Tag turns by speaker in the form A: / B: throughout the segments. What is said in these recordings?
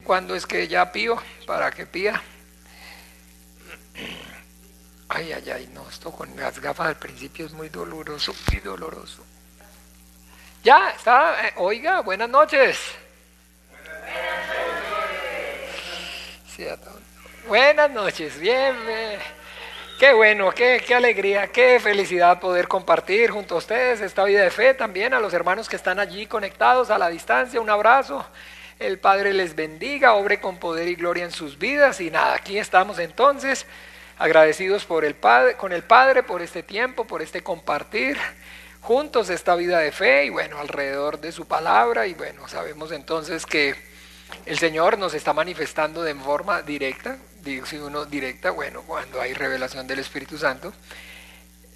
A: cuándo es que ya pío, para que pida. Ay, ay, ay, no, esto con las gafas al principio es muy doloroso, muy doloroso. Ya, está, oiga, buenas noches. Sí, buenas noches, bien, qué bueno, qué alegría, qué felicidad poder compartir junto a ustedes esta vida de fe, también a los hermanos que están allí conectados a la distancia, un abrazo. El Padre les bendiga, obre con poder y gloria en sus vidas. Y nada, aquí estamos entonces, agradecidos por con el Padre por este tiempo, por este compartir juntos esta vida de fe y bueno, alrededor de su palabra. Y bueno, sabemos entonces que el Señor nos está manifestando de forma directa, digo si uno directa, bueno, cuando hay revelación del Espíritu Santo.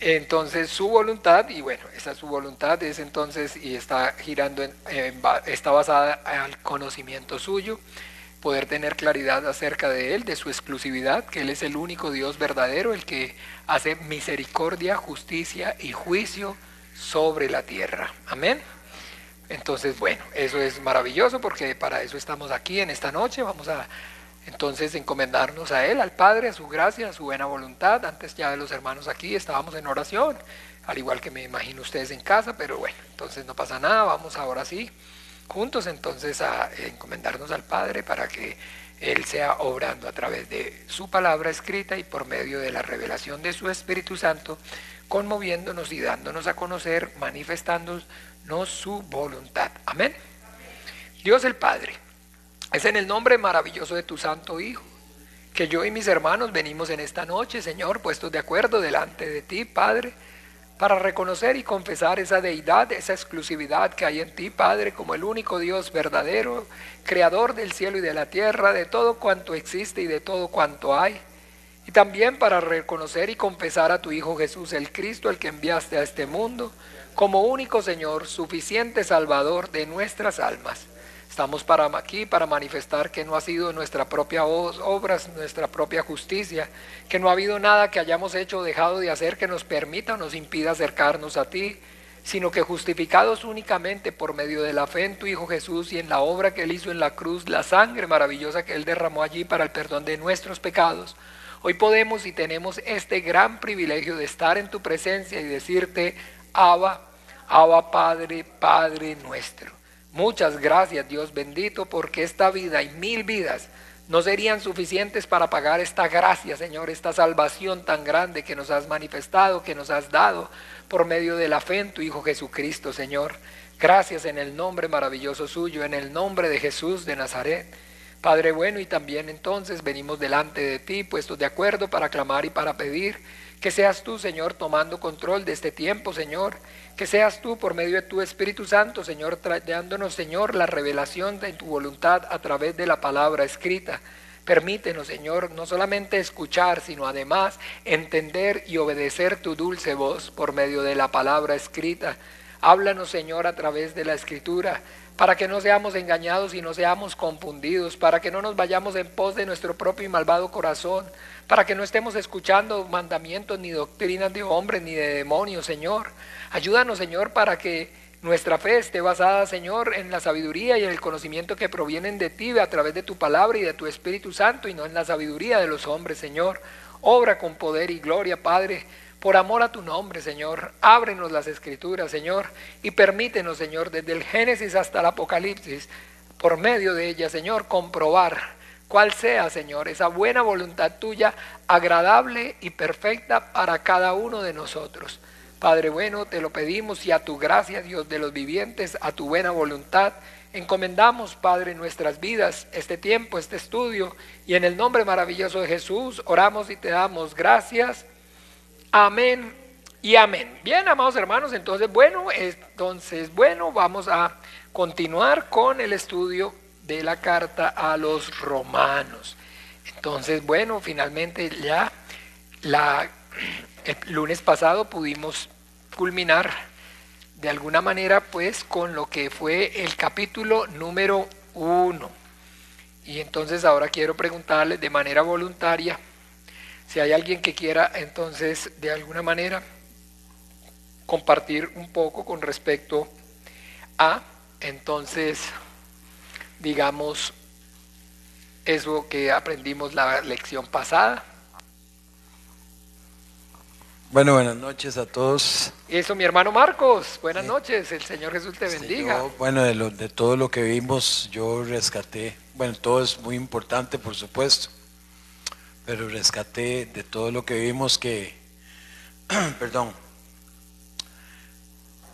A: Entonces su voluntad, y bueno, esa su voluntad es entonces, y está girando, está basada al conocimiento suyo, poder tener claridad acerca de Él, de su exclusividad, que Él es el único Dios verdadero, el que hace misericordia, justicia y juicio sobre la tierra. Amén. Entonces, bueno, eso es maravilloso porque para eso estamos aquí en esta noche. Vamos a entonces encomendarnos a Él, al Padre, a su gracia, a su buena voluntad. Antes ya de los hermanos aquí estábamos en oración, al igual que me imagino ustedes en casa, pero bueno, entonces no pasa nada, vamos ahora sí, juntos entonces a encomendarnos al Padre para que Él sea obrando a través de su palabra escrita y por medio de la revelación de su Espíritu Santo, conmoviéndonos y dándonos a conocer, manifestándonos su voluntad. Amén. Dios el Padre, es en el nombre maravilloso de tu Santo Hijo que yo y mis hermanos venimos en esta noche, Señor, puestos de acuerdo delante de ti, Padre, para reconocer y confesar esa deidad, esa exclusividad que hay en ti, Padre, como el único Dios verdadero, creador del cielo y de la tierra, de todo cuanto existe y de todo cuanto hay. Y también para reconocer y confesar a tu Hijo Jesús el Cristo, el que enviaste a este mundo, como único Señor, suficiente Salvador de nuestras almas. Estamos aquí para manifestar que no ha sido nuestra propia obra, nuestra propia justicia, que no ha habido nada que hayamos hecho o dejado de hacer que nos permita o nos impida acercarnos a ti, sino que justificados únicamente por medio de la fe en tu Hijo Jesús y en la obra que Él hizo en la cruz, la sangre maravillosa que Él derramó allí para el perdón de nuestros pecados, hoy podemos y tenemos este gran privilegio de estar en tu presencia y decirte, Abba, Abba Padre, Padre nuestro. Muchas gracias, Dios bendito, porque esta vida y 1000 vidas no serían suficientes para pagar esta gracia, Señor, esta salvación tan grande que nos has manifestado, que nos has dado por medio de la fe en tu Hijo Jesucristo, Señor. Gracias en el nombre maravilloso suyo, en el nombre de Jesús de Nazaret. Padre bueno, y también entonces venimos delante de ti, puestos de acuerdo para clamar y para pedir, que seas tú, Señor, tomando control de este tiempo, Señor, que seas tú por medio de tu Espíritu Santo, Señor, dándonos, Señor, la revelación de tu voluntad a través de la palabra escrita. Permítenos, Señor, no solamente escuchar, sino además entender y obedecer tu dulce voz por medio de la palabra escrita. Háblanos, Señor, a través de la Escritura, para que no seamos engañados y no seamos confundidos, para que no nos vayamos en pos de nuestro propio y malvado corazón, para que no estemos escuchando mandamientos ni doctrinas de hombres ni de demonios, Señor. Ayúdanos, Señor, para que nuestra fe esté basada, Señor, en la sabiduría y en el conocimiento que provienen de ti a través de tu palabra y de tu Espíritu Santo, y no en la sabiduría de los hombres, Señor. Obra con poder y gloria, Padre, por amor a tu nombre, Señor. Ábrenos las Escrituras, Señor, y permítenos, Señor, desde el Génesis hasta el Apocalipsis, por medio de ella, Señor, comprobar cuál sea, Señor, esa buena voluntad tuya, agradable y perfecta para cada uno de nosotros. Padre bueno, te lo pedimos y a tu gracia, Dios de los vivientes, a tu buena voluntad, encomendamos, Padre, nuestras vidas, este tiempo, este estudio, y en el nombre maravilloso de Jesús, oramos y te damos gracias. Amén y amén. Bien, amados hermanos, entonces bueno, vamos a continuar con el estudio de la carta a los romanos. Entonces, bueno, finalmente ya el lunes pasado pudimos culminar de alguna manera pues con lo que fue el capítulo número 1. Y entonces ahora quiero preguntarles de manera voluntaria si hay alguien que quiera entonces de alguna manera compartir un poco con respecto a, entonces, digamos, eso que aprendimos la lección pasada.
B: Bueno, buenas noches a todos.
A: Eso, mi hermano Marcos, buenas noches, el Señor Jesús te bendiga.
B: Bueno, de todo lo que vimos, yo rescaté, bueno, todo es muy importante, por supuesto, pero rescaté de todo lo que vimos que, perdón,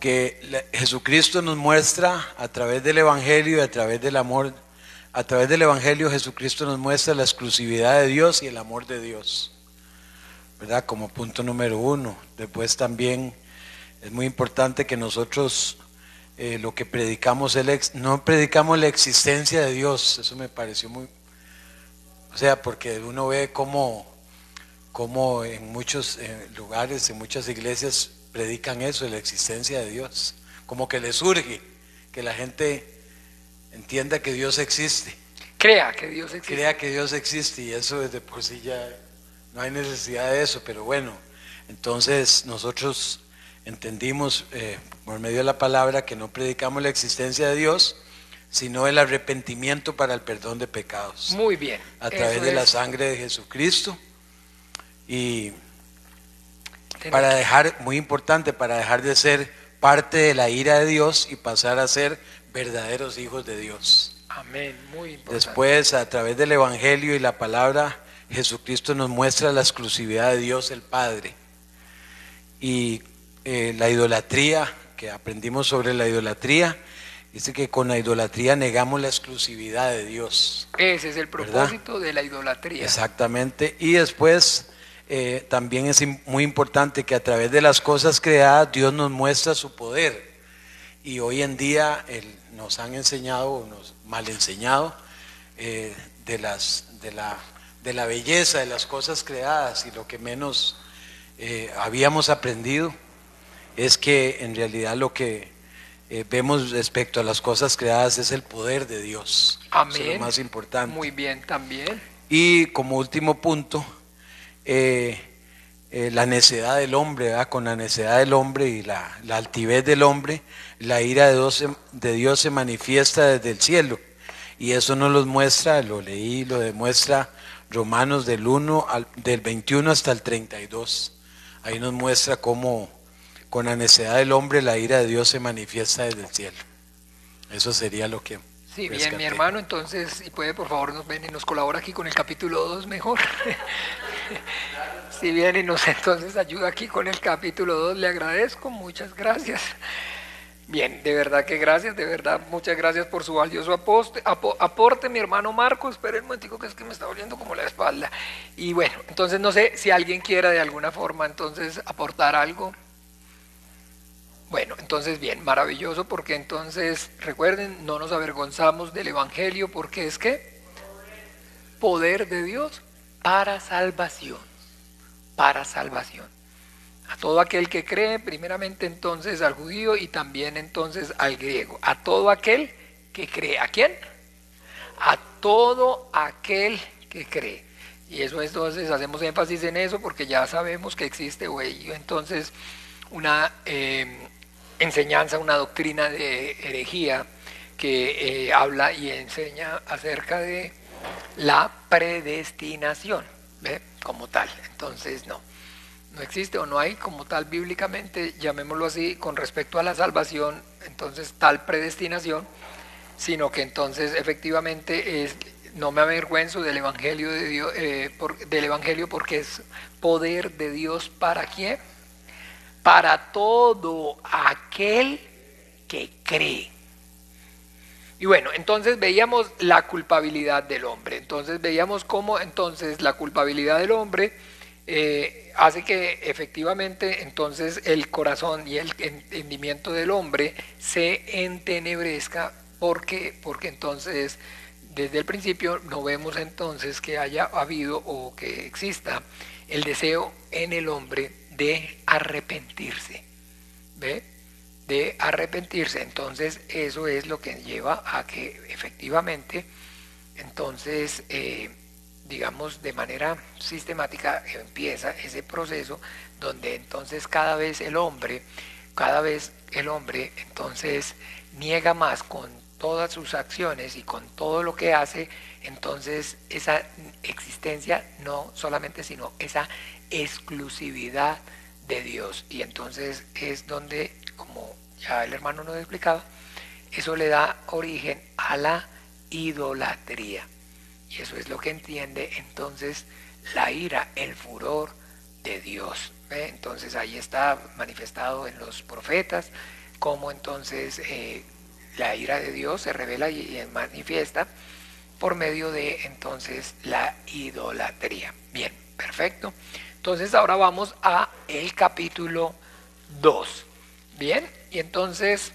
B: que Jesucristo nos muestra a través del Evangelio y a través del amor, a través del Evangelio Jesucristo nos muestra la exclusividad de Dios y el amor de Dios, ¿verdad? Como punto número uno. Después también es muy importante que nosotros lo que predicamos, no predicamos la existencia de Dios. Eso me pareció muy, o sea, porque uno ve cómo en muchos lugares, en muchas iglesias predican eso, de la existencia de Dios, como que les surge que la gente entienda que Dios existe,
A: crea que Dios existe,
B: y eso desde por sí ya no hay necesidad de eso. Pero bueno, entonces nosotros entendimos por medio de la palabra que no predicamos la existencia de Dios, sino el arrepentimiento para el perdón de pecados.
A: Muy bien.
B: A través de la sangre de Jesucristo. Y para dejar, muy importante, para dejar de ser parte de la ira de Dios y pasar a ser verdaderos hijos de Dios.
A: Amén, muy importante.
B: Después, a través del Evangelio y la palabra, Jesucristo nos muestra la exclusividad de Dios el Padre. Y la idolatría, que aprendimos sobre la idolatría, dice que con la idolatría negamos la exclusividad de Dios.
A: Ese es el propósito, ¿verdad?, de la idolatría.
B: Exactamente. Y después también es muy importante que a través de las cosas creadas Dios nos muestra su poder. Y hoy en día nos han enseñado, nos mal enseñado de la belleza de las cosas creadas, y lo que menos habíamos aprendido es que en realidad lo que vemos respecto a las cosas creadas es el poder de Dios.
A: Amén.
B: Eso es lo más importante.
A: Muy bien también.
B: Y como último punto, la necedad del hombre, ¿verdad? Con la necedad del hombre y la altivez del hombre, la ira de Dios se manifiesta desde el cielo. Y eso nos lo muestra, lo leí, lo demuestra Romanos del 21 hasta el 32. Ahí nos muestra cómo con la necedad del hombre la ira de Dios se manifiesta desde el cielo. Eso sería lo que
A: sí,
B: rescaté.
A: bien, mi hermano, entonces, si puede, por favor, nos ven y nos colabora aquí con el capítulo 2 mejor. Si viene y nos entonces ayuda aquí con el capítulo 2, le agradezco, muchas gracias. Bien, de verdad que gracias, de verdad, muchas gracias por su valioso aporte, mi hermano Marcos. Espera un momentico, que es que me está doliendo como la espalda. Y bueno, entonces no sé si alguien quiera de alguna forma entonces aportar algo. Bueno, entonces bien, maravilloso, porque entonces recuerden, no nos avergonzamos del Evangelio, porque es que poder de Dios para salvación, para salvación. A todo aquel que cree, primeramente entonces al judío y también entonces al griego. A todo aquel que cree. ¿A quién? A todo aquel que cree. Y eso entonces hacemos énfasis en eso porque ya sabemos que existe entonces una enseñanza, una doctrina de herejía que habla y enseña acerca de la predestinación, ¿ve? Como tal. Entonces no existe o no hay como tal bíblicamente, llamémoslo así, con respecto a la salvación, entonces tal predestinación, sino que entonces efectivamente no me avergüenzo del Evangelio de Dios, del Evangelio, porque es poder de Dios. ¿Para quién? Para todo aquel que cree. Y bueno, entonces veíamos la culpabilidad del hombre. Entonces veíamos cómo entonces la culpabilidad del hombre hace que efectivamente entonces el corazón y el entendimiento del hombre se entenebrezca, porque entonces desde el principio no vemos entonces que haya habido o que exista el deseo en el hombre de arrepentirse, ¿ve? De arrepentirse. Entonces eso es lo que lleva a que efectivamente entonces digamos de manera sistemática empieza ese proceso donde entonces cada vez el hombre entonces niega más con todas sus acciones y con todo lo que hace, entonces esa existencia no solamente, sino esa exclusividad de Dios. Y entonces es donde, como ya el hermano nos explicaba, eso le da origen a la idolatría. Y eso es lo que entiende entonces la ira, el furor de Dios. Entonces ahí está manifestado en los profetas cómo entonces la ira de Dios se revela y manifiesta por medio de entonces la idolatría. Bien, perfecto. Entonces ahora vamos a el capítulo 2. Bien, y entonces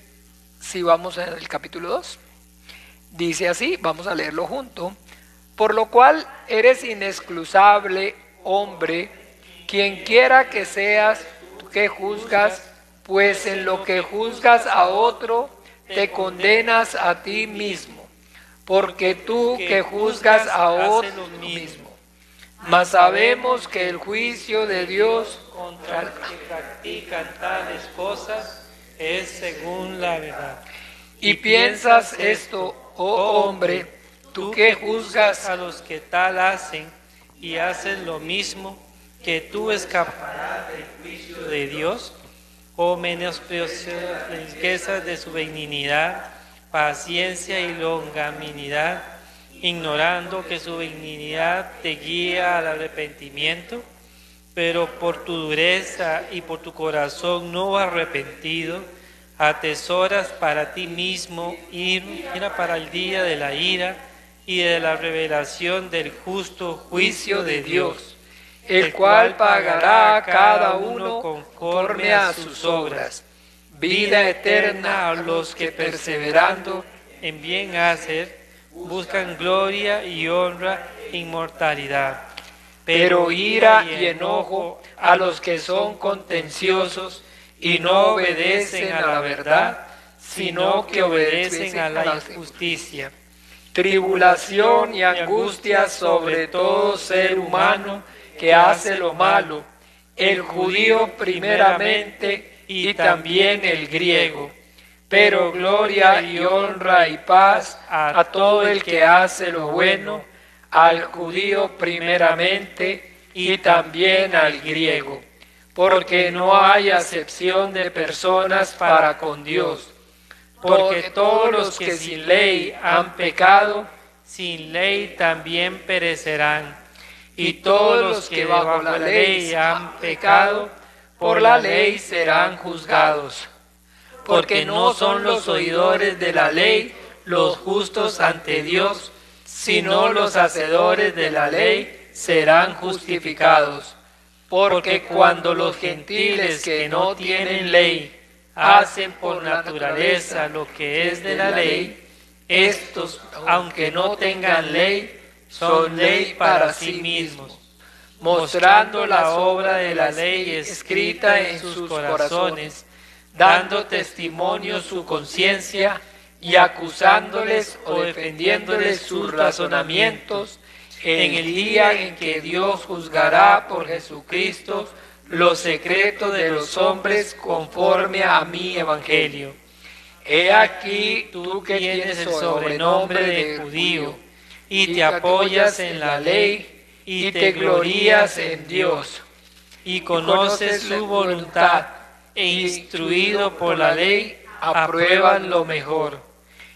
A: si vamos en el capítulo 2, dice así, vamos a leerlo junto. Por lo cual eres inexcusable, hombre, quien quiera que seas, tú que juzgas, pues en lo que juzgas a otro, te condenas a ti mismo, porque tú que juzgas a otro mismo. Mas sabemos que el juicio de Dios
C: contra los que practican tales cosas es según la verdad.
A: Y piensas esto, oh hombre, tú que juzgas
C: a los que tal hacen y hacen lo mismo, que tú escaparás del juicio de Dios, o menosprecias las riquezas de su benignidad, paciencia y longanimidad, ignorando que su benignidad te guía al arrepentimiento, pero por tu dureza y por tu corazón no arrepentido, atesoras para ti mismo ira para el día de la ira y de la revelación del justo juicio de Dios,
A: el cual pagará a cada uno conforme a sus obras. Vida eterna a los que perseverando
C: en bien hacer buscan gloria y honra e inmortalidad.
A: Pero ira y enojo a los que son contenciosos y no obedecen a la verdad, sino que obedecen a la injusticia. Tribulación y angustia sobre todo ser humano que hace lo malo, el judío primeramente y también el griego. Pero gloria y honra y paz a todo el que hace lo bueno, al judío primeramente y también al griego. Porque no hay acepción de personas para con Dios. Porque todos los que sin ley han pecado,
C: sin ley también perecerán.
A: Y todos los que bajo la ley han pecado, por la ley serán juzgados. Porque no son los oidores de la ley los justos ante Dios, sino los hacedores de la ley serán justificados. Porque cuando los gentiles que no tienen ley hacen por naturaleza lo que es de la ley, estos, aunque no tengan ley, son ley para sí mismos, mostrando la obra de la ley escrita en sus corazones, dando testimonio su conciencia y acusándoles o defendiéndoles sus razonamientos en el día en que Dios juzgará por Jesucristo lo secreto de los hombres conforme a mi evangelio. He aquí tú que tienes el sobrenombre de judío y te apoyas en la ley y te glorías en Dios y conoces su voluntad e instruido por la ley aprueban lo mejor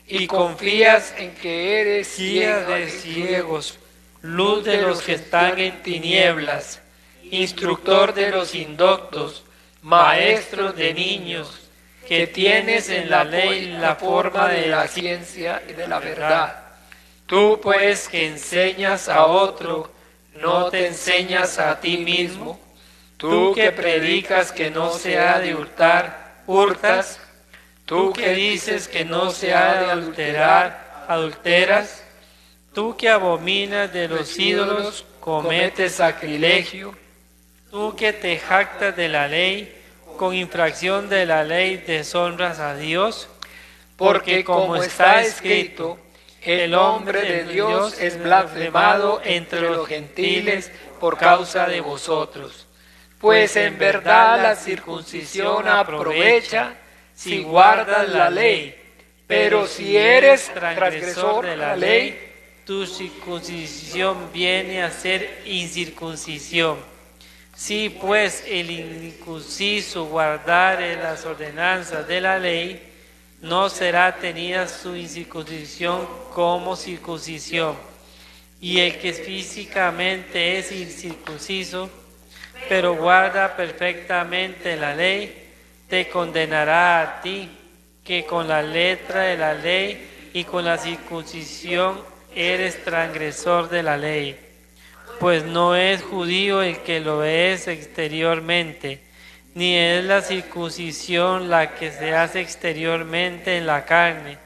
A: y confías en que eres
C: guía de ciegos, luz de los que están en tinieblas,
A: instructor de los indoctos, maestro de niños, que tienes en la ley la forma de la ciencia y de la verdad. Tú pues que enseñas a otro, no te enseñas a ti mismo. Tú que predicas que no se ha de hurtar, hurtas. Tú que dices que no se ha de adulterar, adulteras.
C: Tú que abominas de los ídolos,
A: cometes sacrilegio.
C: Tú que te jactas de la ley, con infracción de la ley deshonras a Dios.
A: Porque como está escrito, el hombre de Dios es blasfemado entre los gentiles por causa de vosotros. Pues en verdad la circuncisión aprovecha si guardas la ley, Pero si eres transgresor de la ley,
C: tu circuncisión viene a ser incircuncisión. Si pues el incircunciso guardare las ordenanzas de la ley, no será tenida su incircuncisión como circuncisión. Y el que físicamente es incircunciso, pero guarda perfectamente la ley, te condenará a ti, que con la letra de la ley y con la circuncisión eres transgresor de la ley. Pues no es judío el que lo es exteriormente, ni es la circuncisión la que se hace exteriormente en la carne,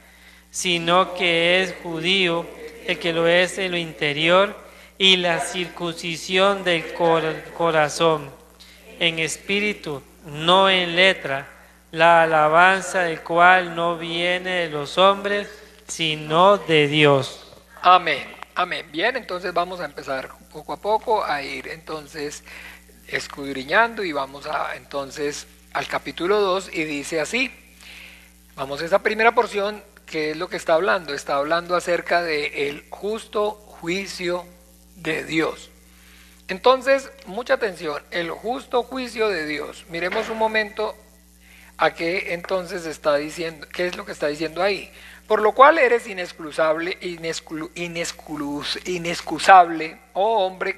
C: sino que es judío el que lo es en lo interior, y la circuncisión del corazón, en espíritu, no en letra, la alabanza del cual no viene de los hombres, sino de Dios.
A: Amén, amén. Bien, entonces vamos a empezar poco a poco a ir entonces escudriñando y vamos a entonces al capítulo 2 y dice así. Vamos a esa primera porción, que es lo que está hablando acerca del justo juicio de Dios. Entonces, mucha atención, el justo juicio de Dios. Miremos un momento a qué entonces está diciendo, qué es lo que está diciendo ahí. Por lo cual eres inexcusable, oh hombre,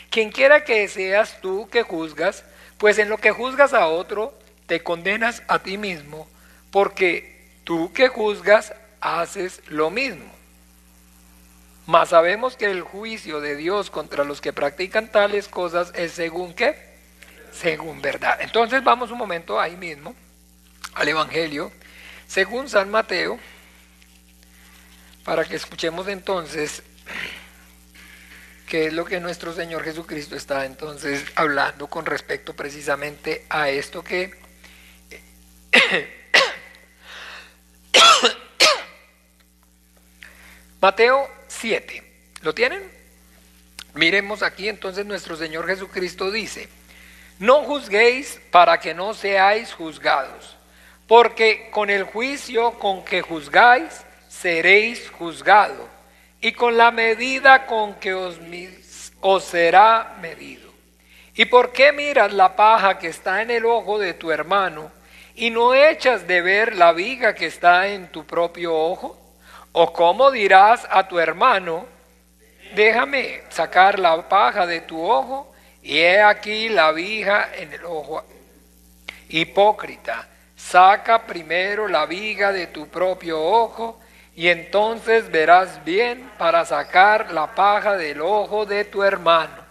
A: quien quiera que seas tú que juzgas, pues en lo que juzgas a otro, te condenas a ti mismo, porque tú que juzgas haces lo mismo. Mas sabemos que el juicio de Dios contra los que practican tales cosas es según ¿qué? Según verdad. Entonces vamos un momento ahí mismo al Evangelio, según San Mateo, para que escuchemos entonces qué es lo que nuestro Señor Jesucristo está entonces hablando con respecto precisamente a esto que Mateo 7, ¿lo tienen? Miremos aquí entonces nuestro Señor Jesucristo dice: no juzguéis para que no seáis juzgados, porque con el juicio con que juzgáis seréis juzgados, y con la medida con que os será medido. ¿Y por qué miras la paja que está en el ojo de tu hermano, y no echas de ver la viga que está en tu propio ojo? ¿O cómo dirás a tu hermano, déjame sacar la paja de tu ojo, y he aquí la viga en el ojo? Hipócrita, saca primero la viga de tu propio ojo, y entonces verás bien para sacar la paja del ojo de tu hermano.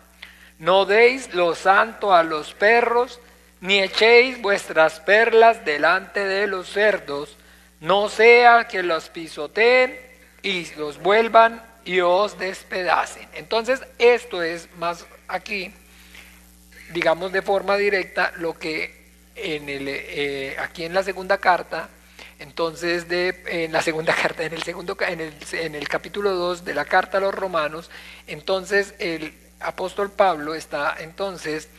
A: No deis lo santo a los perros, ni echéis vuestras perlas delante de los cerdos, no sea que los pisoteen y los vuelvan y os despedacen. Entonces esto es más aquí, digamos de forma directa, lo que aquí en la segunda carta, entonces en el capítulo 2 de la carta a los Romanos, entonces el apóstol Pablo está entonces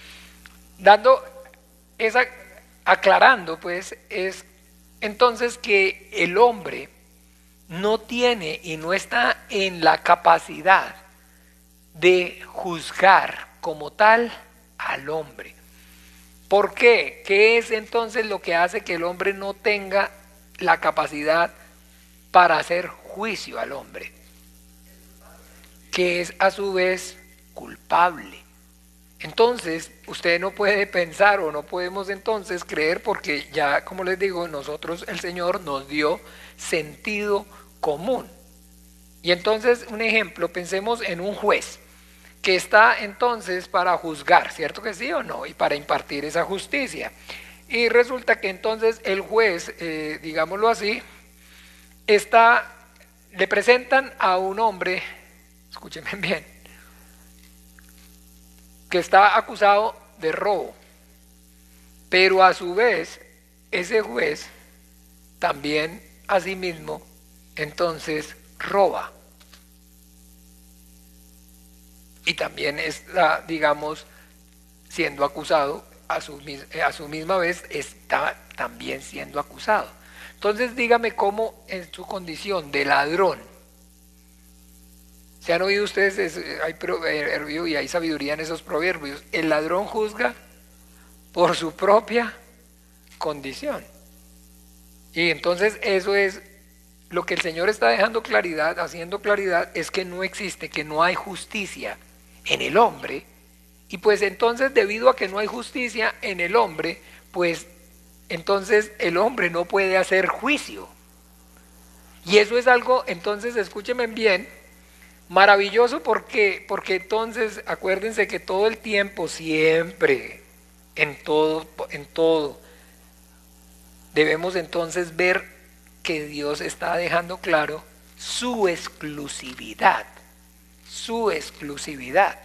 A: aclarando pues es entonces que el hombre no tiene y no está en la capacidad de juzgar como tal al hombre. ¿Por qué? ¿Qué es entonces lo que hace que el hombre no tenga la capacidad para hacer juicio al hombre? Que es a su vez culpable. Entonces, usted no puede pensar o no podemos entonces creer, porque ya, como les digo, nosotros, el Señor nos dio sentido común. Y entonces, un ejemplo, pensemos en un juez que está entonces para juzgar, ¿cierto que sí o no? Y para impartir esa justicia. Y resulta que entonces el juez, digámoslo así, le presentan a un hombre, escúchenme bien, que está acusado de robo, pero a su vez ese juez también asimismo entonces roba y también está, digamos, siendo acusado, a su misma vez está también siendo acusado. Entonces dígame cómo en su condición de ladrón, ¿se han oído ustedes? Hay proverbio y hay sabiduría en esos proverbios. El ladrón juzga por su propia condición. Y entonces eso es lo que el Señor está dejando claridad, haciendo claridad, es que no existe, que no hay justicia en el hombre. Y pues entonces, debido a que no hay justicia en el hombre, pues entonces el hombre no puede hacer juicio. Y eso es algo, entonces escúchenme bien, maravilloso porque entonces acuérdense que todo el tiempo, siempre, en todo, debemos entonces ver que Dios está dejando claro su exclusividad, su exclusividad.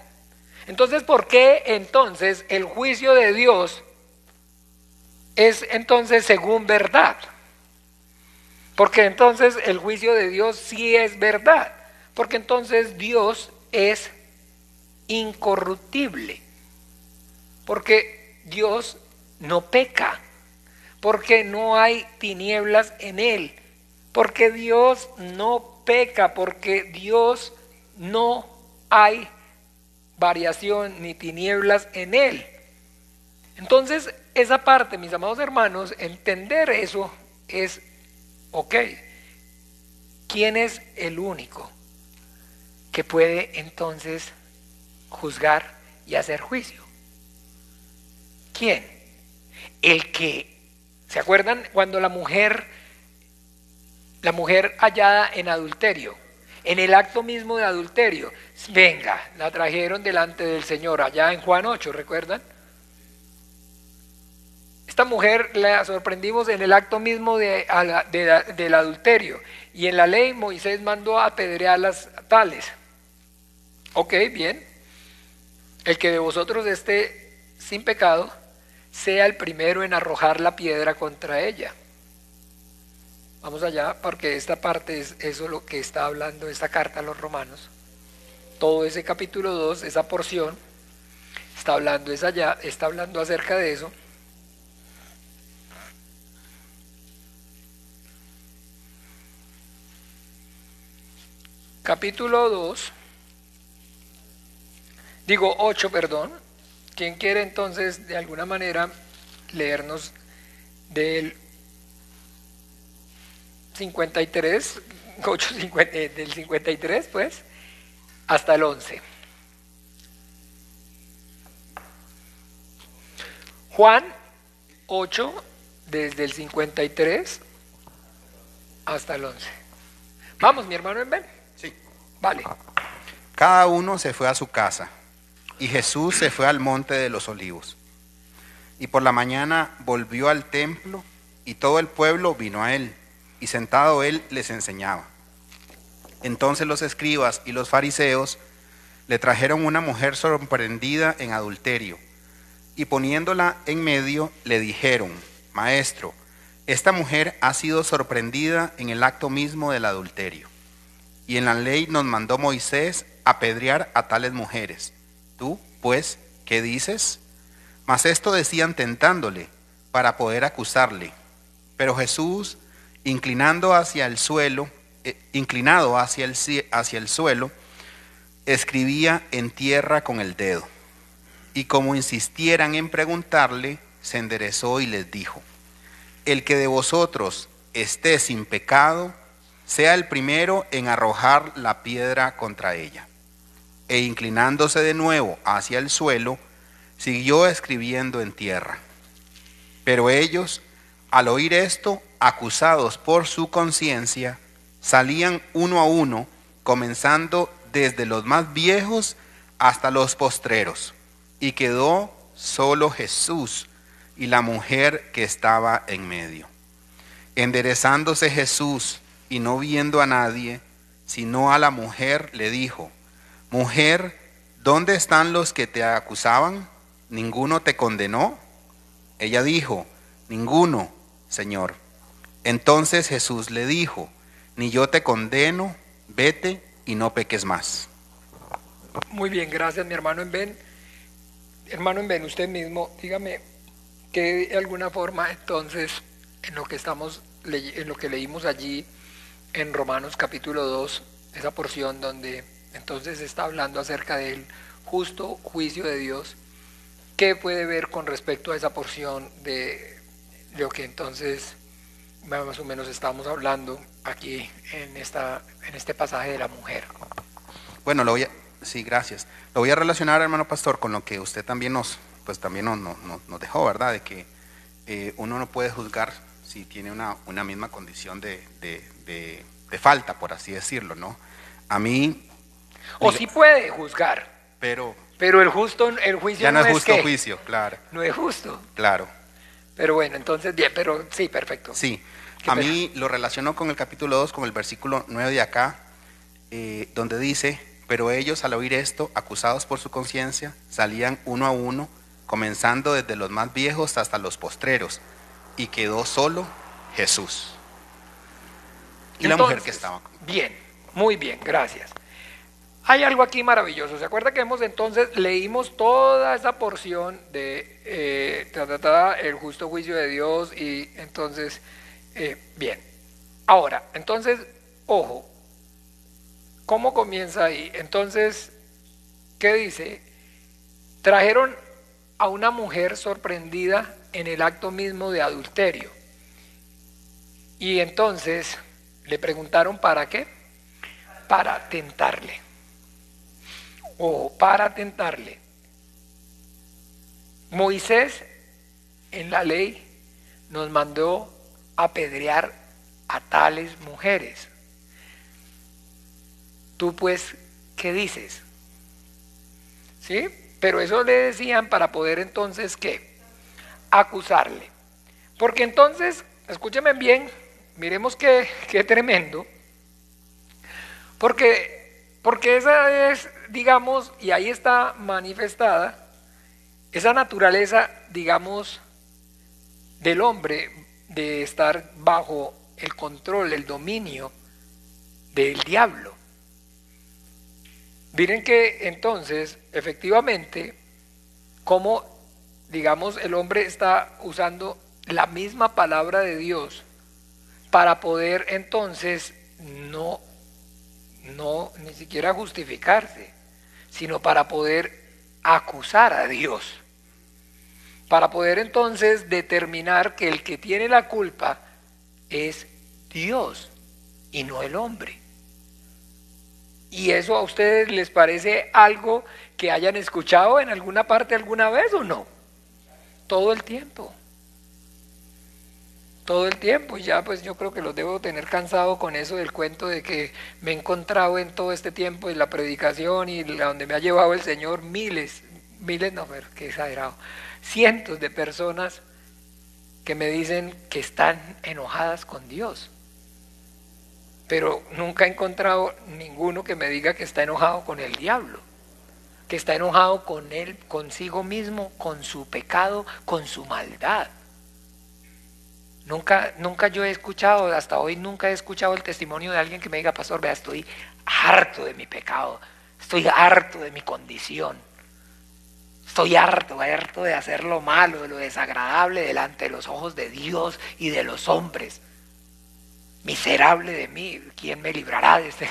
A: Entonces, ¿por qué entonces el juicio de Dios es entonces según verdad? Porque entonces el juicio de Dios sí es verdad, porque entonces Dios es incorruptible, porque Dios no peca, porque no hay tinieblas en él, porque Dios no peca, porque Dios no hay variación ni tinieblas en él. Entonces, esa parte, mis amados hermanos, entender eso es, ok, ¿quién es el único que puede entonces juzgar y hacer juicio? ¿Quién? El que, ¿se acuerdan cuando la mujer hallada en adulterio, en el acto mismo de adulterio, venga, la trajeron delante del Señor, allá en Juan 8, ¿recuerdan? Esta mujer la sorprendimos en el acto mismo del adulterio, y en la ley Moisés mandó a apedrearlas tales. Ok, bien. El que de vosotros esté sin pecado, sea el primero en arrojar la piedra contra ella. Vamos allá, porque esta parte es eso lo que está hablando esta carta a los romanos. Todo ese capítulo 2, esa porción, está hablando acerca de eso. Capítulo 2, digo 8, perdón. ¿Quién quiere entonces de alguna manera leernos del 53, del 53 pues, hasta el 11? Juan 8, desde el 53 hasta el 11. Vamos, mi hermano, ven.
D: Sí.
A: Vale.
D: Cada uno se fue a su casa, y Jesús se fue al monte de los olivos. Y por la mañana volvió al templo, y todo el pueblo vino a él, y sentado él les enseñaba. Entonces los escribas y los fariseos le trajeron una mujer sorprendida en adulterio, y poniéndola en medio le dijeron: Maestro, esta mujer ha sido sorprendida en el acto mismo del adulterio. Y en la ley nos mandó Moisés apedrear a tales mujeres. Tú, pues, ¿qué dices? Mas esto decían tentándole, para poder acusarle. Pero Jesús, inclinado hacia el suelo, escribía en tierra con el dedo. Y como insistieran en preguntarle, se enderezó y les dijo: El que de vosotros esté sin pecado, sea el primero en arrojar la piedra contra ella. E inclinándose de nuevo hacia el suelo, siguió escribiendo en tierra. Pero ellos, al oír esto, acusados por su conciencia, salían uno a uno, comenzando desde los más viejos hasta los postreros, y quedó solo Jesús y la mujer que estaba en medio. Enderezándose Jesús y no viendo a nadie, sino a la mujer, le dijo: Mujer, ¿dónde están los que te acusaban? ¿Ninguno te condenó? Ella dijo: Ninguno, Señor. Entonces Jesús le dijo: Ni yo te condeno, vete y no peques más.
A: Muy bien, gracias, mi hermano Ben. Hermano Ben, usted mismo, dígame que de alguna forma entonces en lo que estamos en lo que leímos allí en Romanos capítulo 2, esa porción donde entonces está hablando acerca del justo juicio de Dios, ¿qué puede ver con respecto a esa porción de lo que entonces más o menos estamos hablando aquí en este pasaje de la mujer?
D: Bueno, sí, gracias. Lo voy a relacionar, hermano pastor, con lo que usted también nos dejó, ¿verdad? De que uno no puede juzgar si tiene una misma condición de falta, por así decirlo, ¿no? A mí...
A: O sí puede juzgar,
D: pero
A: el juicio
D: ya no es justo
A: ¿qué?
D: juicio, claro.
A: No es justo.
D: Claro.
A: Pero bueno, entonces bien, pero sí, perfecto.
D: Sí, a mí lo relaciono con el capítulo 2, con el versículo 9 de acá, donde dice: pero ellos al oír esto, acusados por su conciencia, salían uno a uno, comenzando desde los más viejos hasta los postreros, y quedó solo Jesús y la mujer que estaba con él.
A: Bien, muy bien, gracias. Hay algo aquí maravilloso. ¿Se acuerda que leímos toda esa porción de el justo juicio de Dios? Y entonces, bien. Ahora, entonces, ojo, ¿cómo comienza ahí? Entonces, ¿qué dice? Trajeron a una mujer sorprendida en el acto mismo de adulterio. Y entonces le preguntaron ¿para qué? Para tentarle. Para tentarle. Moisés en la ley nos mandó apedrear a tales mujeres. Tú pues, ¿qué dices? ¿Sí? Pero eso le decían para poder entonces, ¿qué? Acusarle. Porque entonces, escúchenme bien, miremos qué tremendo. Porque esa es, digamos, y ahí está manifestada, esa naturaleza, digamos, del hombre de estar bajo el control, el dominio del diablo. Miren que entonces, efectivamente, como, digamos, el hombre está usando la misma palabra de Dios para poder entonces ni siquiera justificarse, sino para poder acusar a Dios, para poder entonces determinar que el que tiene la culpa es Dios y no el hombre. ¿Y eso a ustedes les parece algo que hayan escuchado en alguna parte alguna vez o no? Todo el tiempo. Todo el tiempo, y ya pues yo creo que los debo tener cansado con eso del cuento de que me he encontrado en todo este tiempo en la predicación y a donde me ha llevado el Señor miles no, pero qué exagerado, cientos de personas que me dicen que están enojadas con Dios, pero nunca he encontrado ninguno que me diga que está enojado con el diablo, que está enojado con él, consigo mismo, con su pecado, con su maldad. Nunca yo he escuchado, hasta hoy nunca he escuchado el testimonio de alguien que me diga: pastor, vea, estoy harto de mi pecado, estoy harto de mi condición, estoy harto de hacer lo malo, de lo desagradable delante de los ojos de Dios y de los hombres. Miserable de mí, ¿quién me librará de este?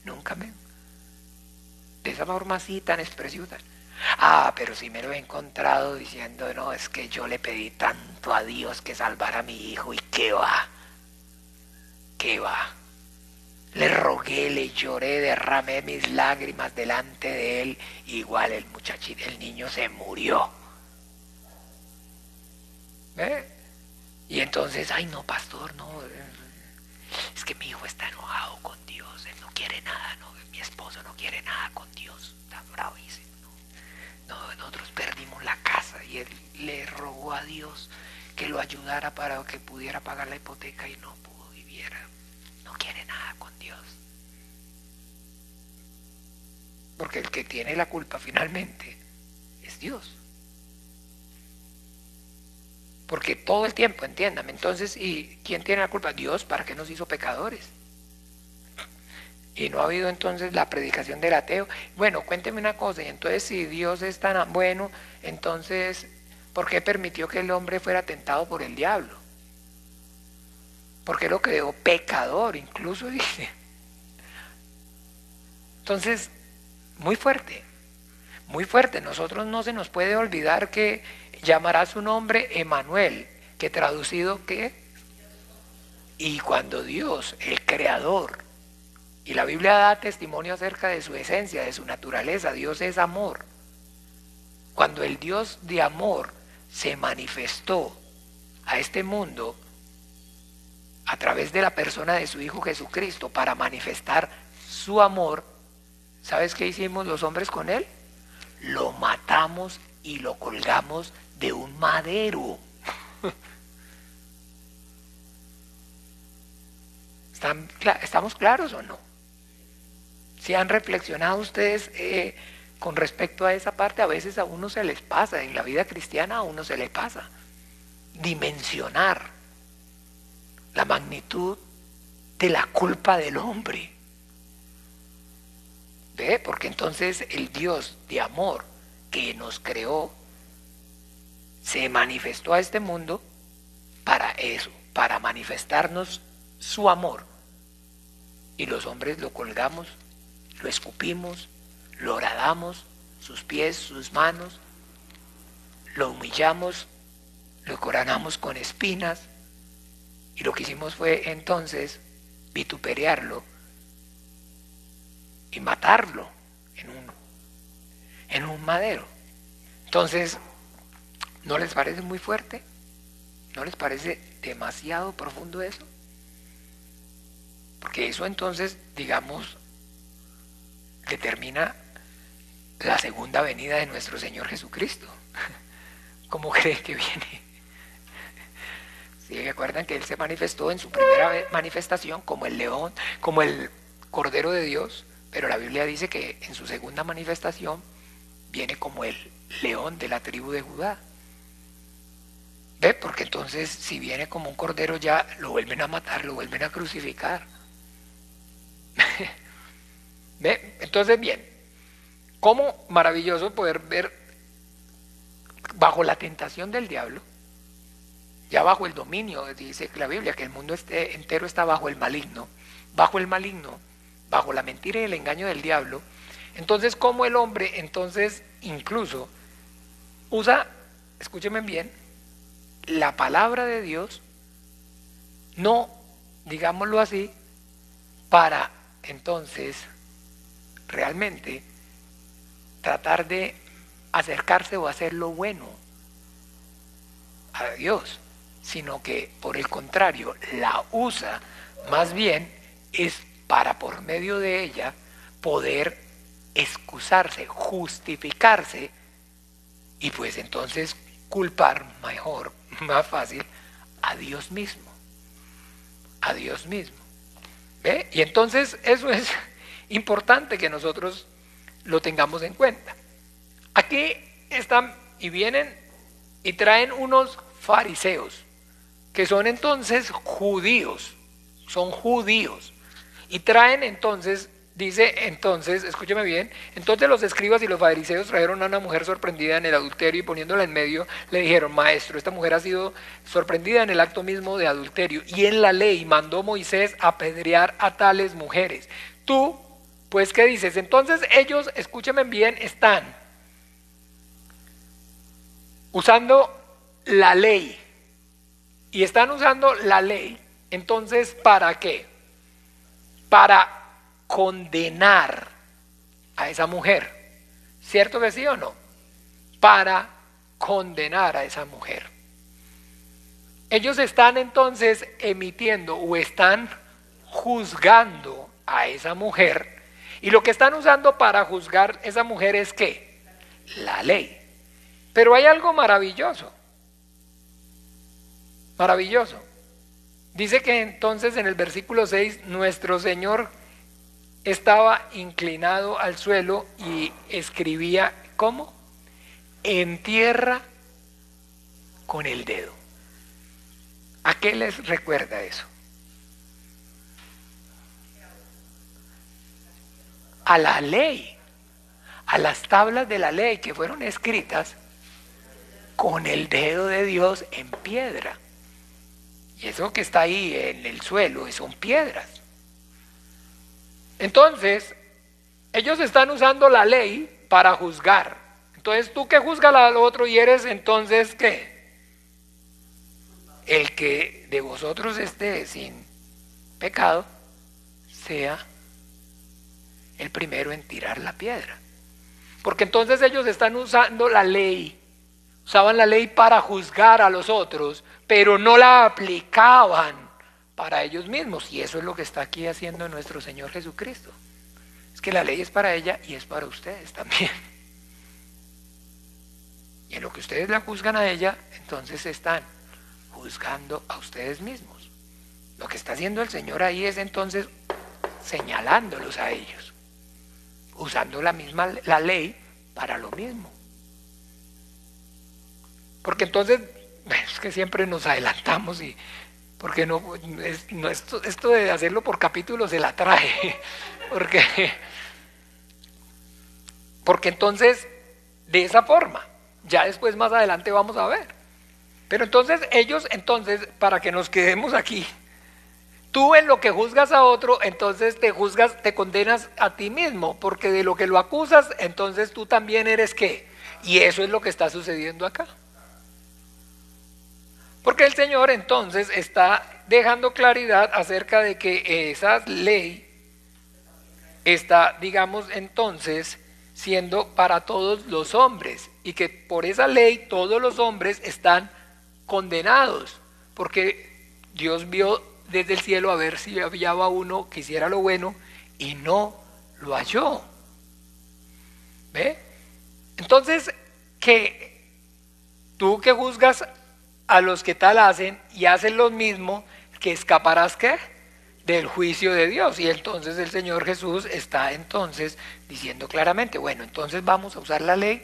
A: Nunca de esa forma así tan expresiva. Pero sí me lo he encontrado diciendo: no, es que yo le pedí tanto a Dios que salvara a mi hijo, y qué va, le rogué, le lloré, derramé mis lágrimas delante de él, igual el niño se murió. Y entonces, ay no, pastor, no, es que mi hijo está enojado con Dios, él no quiere nada, no, mi esposo no quiere nada con Dios, está bravísimo. No, nosotros perdimos la casa y él le rogó a Dios que lo ayudara para que pudiera pagar la hipoteca y no pudo, viviera. No quiere nada con Dios. Porque el que tiene la culpa finalmente es Dios. Porque todo el tiempo, entiéndame, entonces, ¿y quién tiene la culpa? Dios. ¿Para qué nos hizo pecadores? Y no ha habido entonces la predicación del ateo. Bueno, cuénteme una cosa, y entonces si Dios es tan bueno, entonces, ¿por qué permitió que el hombre fuera tentado por el diablo? porque lo creó pecador, incluso dice. Entonces, muy fuerte, muy fuerte. Nosotros no se nos puede olvidar que llamará su nombre Emanuel, que traducido ¿qué? Y cuando Dios, el creador, y la Biblia da testimonio acerca de su esencia, de su naturaleza, Dios es amor. Cuando el Dios de amor se manifestó a este mundo a través de la persona de su Hijo Jesucristo para manifestar su amor, ¿sabes qué hicimos los hombres con él? Lo matamos y lo colgamos de un madero. ¿Estamos claros o no? Si han reflexionado ustedes con respecto a esa parte, a veces a uno se les pasa, en la vida cristiana a uno se le pasa, dimensionar la magnitud de la culpa del hombre. ¿Ve? Porque entonces el Dios de amor que nos creó se manifestó a este mundo para eso, para manifestarnos su amor. Y los hombres lo colgamos, lo escupimos, lo horadamos, sus pies, sus manos, lo humillamos, lo coronamos con espinas, y lo que hicimos fue entonces vituperarlo y matarlo en un madero. Entonces, ¿no les parece muy fuerte? ¿No les parece demasiado profundo eso? Porque eso entonces, digamos, determina la segunda venida de nuestro Señor Jesucristo. ¿Cómo creen que viene? ¿Sí? ¿Recuerdan que Él se manifestó en su primera manifestación como el león, como el Cordero de Dios? Pero la Biblia dice que en su segunda manifestación viene como el león de la tribu de Judá. ¿Ve? Porque entonces si viene como un cordero ya lo vuelven a matar, lo vuelven a crucificar. ¿Ve? Entonces bien, cómo maravilloso poder ver bajo la tentación del diablo, ya bajo el dominio, dice la Biblia que el mundo entero está bajo el maligno, bajo la mentira y el engaño del diablo. Entonces, cómo el hombre entonces incluso usa, escúchenme bien, la palabra de Dios, no, digámoslo así, para entonces realmente tratar de acercarse o hacer lo bueno a Dios, sino que por el contrario la usa más bien es para por medio de ella poder excusarse, justificarse y pues entonces culpar mejor, más fácil a Dios mismo, ¿ve? Y entonces eso es importante que nosotros lo tengamos en cuenta. Aquí están y vienen y traen unos fariseos que son entonces judíos, y traen entonces, dice entonces, escúcheme bien, entonces los escribas y los fariseos trajeron a una mujer sorprendida en el adulterio y poniéndola en medio le dijeron: maestro, esta mujer ha sido sorprendida en el acto mismo de adulterio y en la ley mandó Moisés apedrear a tales mujeres. Tú, pues, ¿qué dices? Entonces ellos, escúcheme bien, están usando la ley y están usando la ley, entonces, ¿para qué? Para condenar a esa mujer, ¿cierto que sí o no? Para condenar a esa mujer. Ellos están entonces emitiendo o están juzgando a esa mujer, y lo que están usando para juzgar a esa mujer es ¿qué? La ley. Pero hay algo maravilloso. Dice que entonces en el versículo 6 nuestro Señor estaba inclinado al suelo y escribía, ¿cómo? En tierra con el dedo. ¿A qué les recuerda eso? A la ley, a las tablas de la ley que fueron escritas con el dedo de Dios en piedra. Y eso que está ahí en el suelo son piedras. Entonces, ellos están usando la ley para juzgar. Entonces, tú que juzgas al otro y eres entonces, ¿qué? El que de vosotros esté sin pecado, sea el primero en tirar la piedra. Porque entonces ellos están usando la ley, usaban la ley para juzgar a los otros, pero no la aplicaban para ellos mismos. Y eso es lo que está aquí haciendo nuestro Señor Jesucristo. Es que la ley es para ella y es para ustedes también. Y en lo que ustedes la juzgan a ella, entonces están juzgando a ustedes mismos. Lo que está haciendo el Señor ahí es entonces señalándolos a ellos, usando la ley para lo mismo. Porque entonces, es que siempre nos adelantamos y porque esto de hacerlo por capítulos se la trae. Porque entonces, de esa forma, ya después más adelante vamos a ver. Pero entonces para que nos quedemos aquí, tú en lo que juzgas a otro, entonces te condenas a ti mismo, porque de lo que lo acusas, entonces tú también eres ¿qué? Y eso es lo que está sucediendo acá. Porque el Señor entonces está dejando claridad acerca de que esa ley está, digamos, entonces siendo para todos los hombres, y que por esa ley todos los hombres están condenados, porque Dios vio desde el cielo a ver si había uno que hiciera lo bueno y no lo halló. ¿Ve? Entonces, que tú que juzgas a los que tal hacen y hacen lo mismo, que escaparás ¿qué? Del juicio de Dios. Y entonces el Señor Jesús está entonces diciendo claramente, bueno, entonces vamos a usar la ley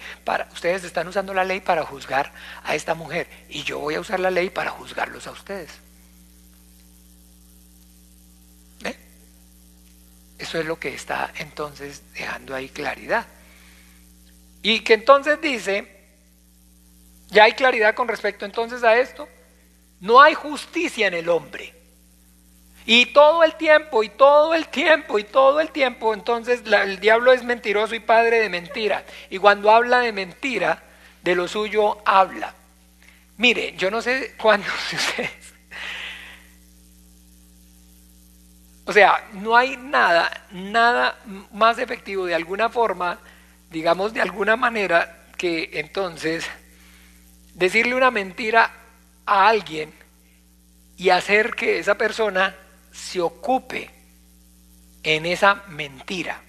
A: ustedes están usando la ley para juzgar a esta mujer y yo voy a usar la ley para juzgarlos a ustedes. ¿Ve? Eso es lo que está entonces dejando ahí claridad. Y que entonces dice, ya hay claridad con respecto entonces a esto, no hay justicia en el hombre. Y todo el tiempo, entonces el diablo es mentiroso y padre de mentira. Y cuando habla de mentira, de lo suyo habla. Mire, yo no sé cuántos de ustedes. O sea, no hay nada más efectivo de alguna forma, digamos de alguna manera, que entonces decirle una mentira a alguien y hacer que esa persona se ocupe en esa mentira.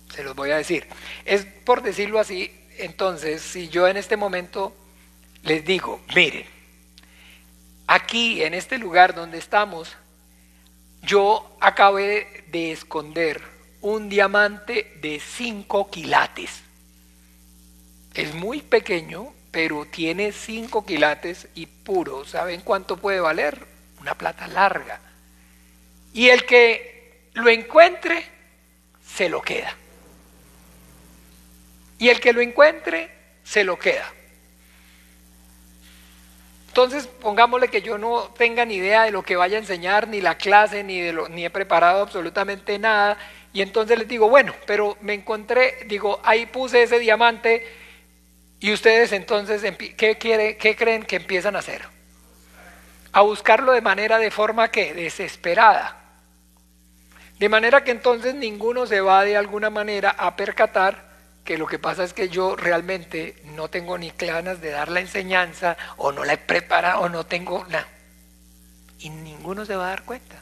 A: Se los voy a decir. Es por decirlo así, entonces, si yo en este momento les digo, miren, aquí en este lugar donde estamos, yo acabé de esconder un diamante de 5 quilates. Es muy pequeño, pero tiene 5 quilates y puro. ¿Saben cuánto puede valer? Una plata larga. Y el que lo encuentre, se lo queda. Y el que lo encuentre, se lo queda. Entonces, pongámosle que yo no tenga ni idea de lo que vaya a enseñar, ni la clase, ni he preparado absolutamente nada. Y entonces les digo, bueno, pero me encontré, ahí puse ese diamante. Y ustedes entonces, ¿qué creen que empiezan a hacer? A buscarlo de forma que desesperada. De manera que entonces ninguno se va de alguna manera a percatar que lo que pasa es que yo realmente no tengo ni ganas de dar la enseñanza, o no la he preparado, o no tengo nada. Y ninguno se va a dar cuenta.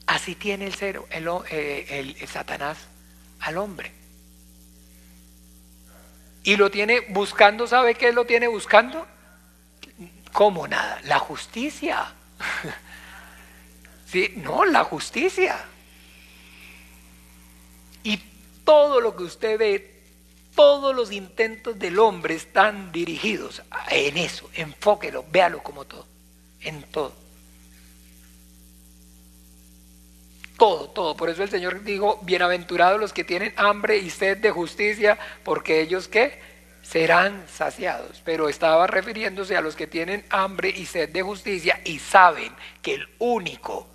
A: Así tiene el Satanás al hombre. Y lo tiene buscando, ¿sabe qué lo tiene buscando? ¿Cómo nada? La justicia. ¿Sí? No, la justicia. Y todo lo que usted ve, todos los intentos del hombre están dirigidos en eso. Enfóquelo, véalo como todo, en todo. Todo. Por eso el Señor dijo, bienaventurados los que tienen hambre y sed de justicia, porque ellos ¿qué? serán saciados. Pero estaba refiriéndose a los que tienen hambre y sed de justicia y saben que el único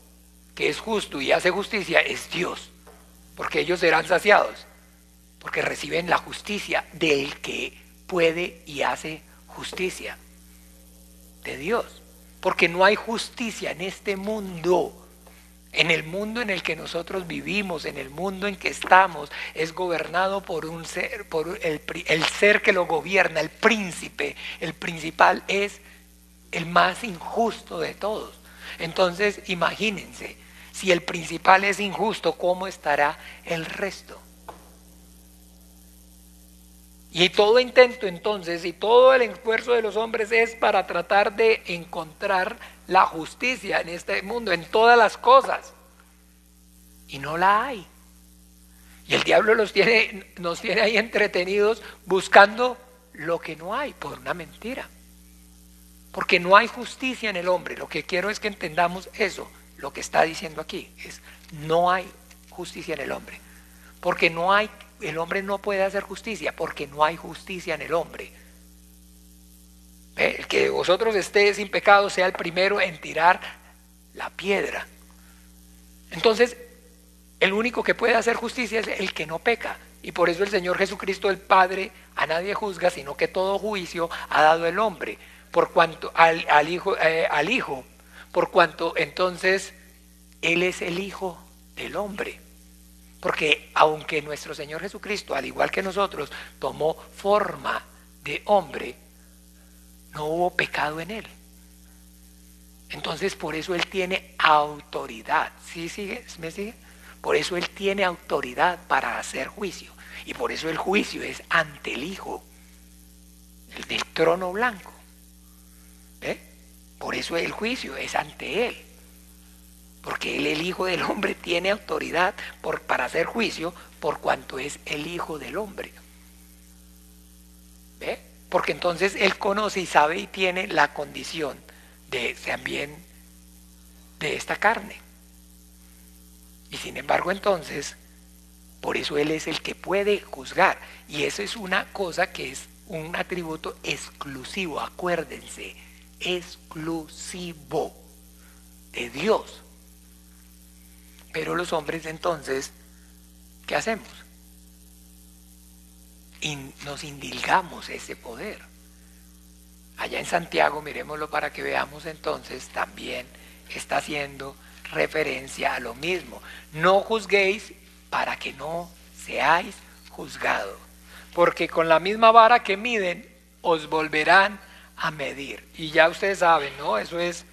A: que es justo y hace justicia es Dios, porque ellos serán saciados, porque reciben la justicia del que puede y hace justicia, de Dios. Porque no hay justicia en este mundo. En el mundo en el que nosotros vivimos, en el mundo en que estamos, es gobernado por un ser, por el ser que lo gobierna, el príncipe. El principal es el más injusto de todos. Entonces, imagínense, si el principal es injusto, ¿cómo estará el resto? Y todo intento entonces, y todo el esfuerzo de los hombres es para tratar de encontrar la justicia en este mundo, en todas las cosas. Y no la hay. Y el diablo nos tiene ahí entretenidos buscando lo que no hay por una mentira. Porque no hay justicia en el hombre. Lo que quiero es que entendamos eso. Lo que está diciendo aquí es: no hay justicia en el hombre. Porque no hay, el hombre no puede hacer justicia porque no hay justicia en el hombre. El que de vosotros esté sin pecado sea el primero en tirar la piedra. Entonces, el único que puede hacer justicia es el que no peca. Y por eso el Señor Jesucristo, el Padre, a nadie juzga, sino que todo juicio ha dado el hombre, por cuanto al Hijo, por cuanto entonces Él es el Hijo del hombre. Porque aunque nuestro Señor Jesucristo, al igual que nosotros, tomó forma de hombre, no hubo pecado en Él. Entonces por eso Él tiene autoridad. ¿Sí sigue? ¿Me sigue? Por eso Él tiene autoridad para hacer juicio. Y por eso el juicio es ante el Hijo, el del trono blanco. Por eso el juicio es ante Él. Porque Él, el Hijo del hombre, tiene autoridad para hacer juicio por cuanto es el Hijo del hombre. ¿Ve? Porque entonces Él conoce y sabe y tiene la condición también de esta carne. Y sin embargo entonces, por eso Él es el que puede juzgar. Y eso es una cosa que es un atributo exclusivo, acuérdense, exclusivo de Dios. Pero los hombres entonces, ¿qué hacemos? Y nos indilgamos ese poder. Allá en Santiago, miremoslo para que veamos entonces, también está haciendo referencia a lo mismo. No juzguéis para que no seáis juzgados, porque con la misma vara que miden, os volverán a medir. Y ya ustedes saben, ¿no? Eso es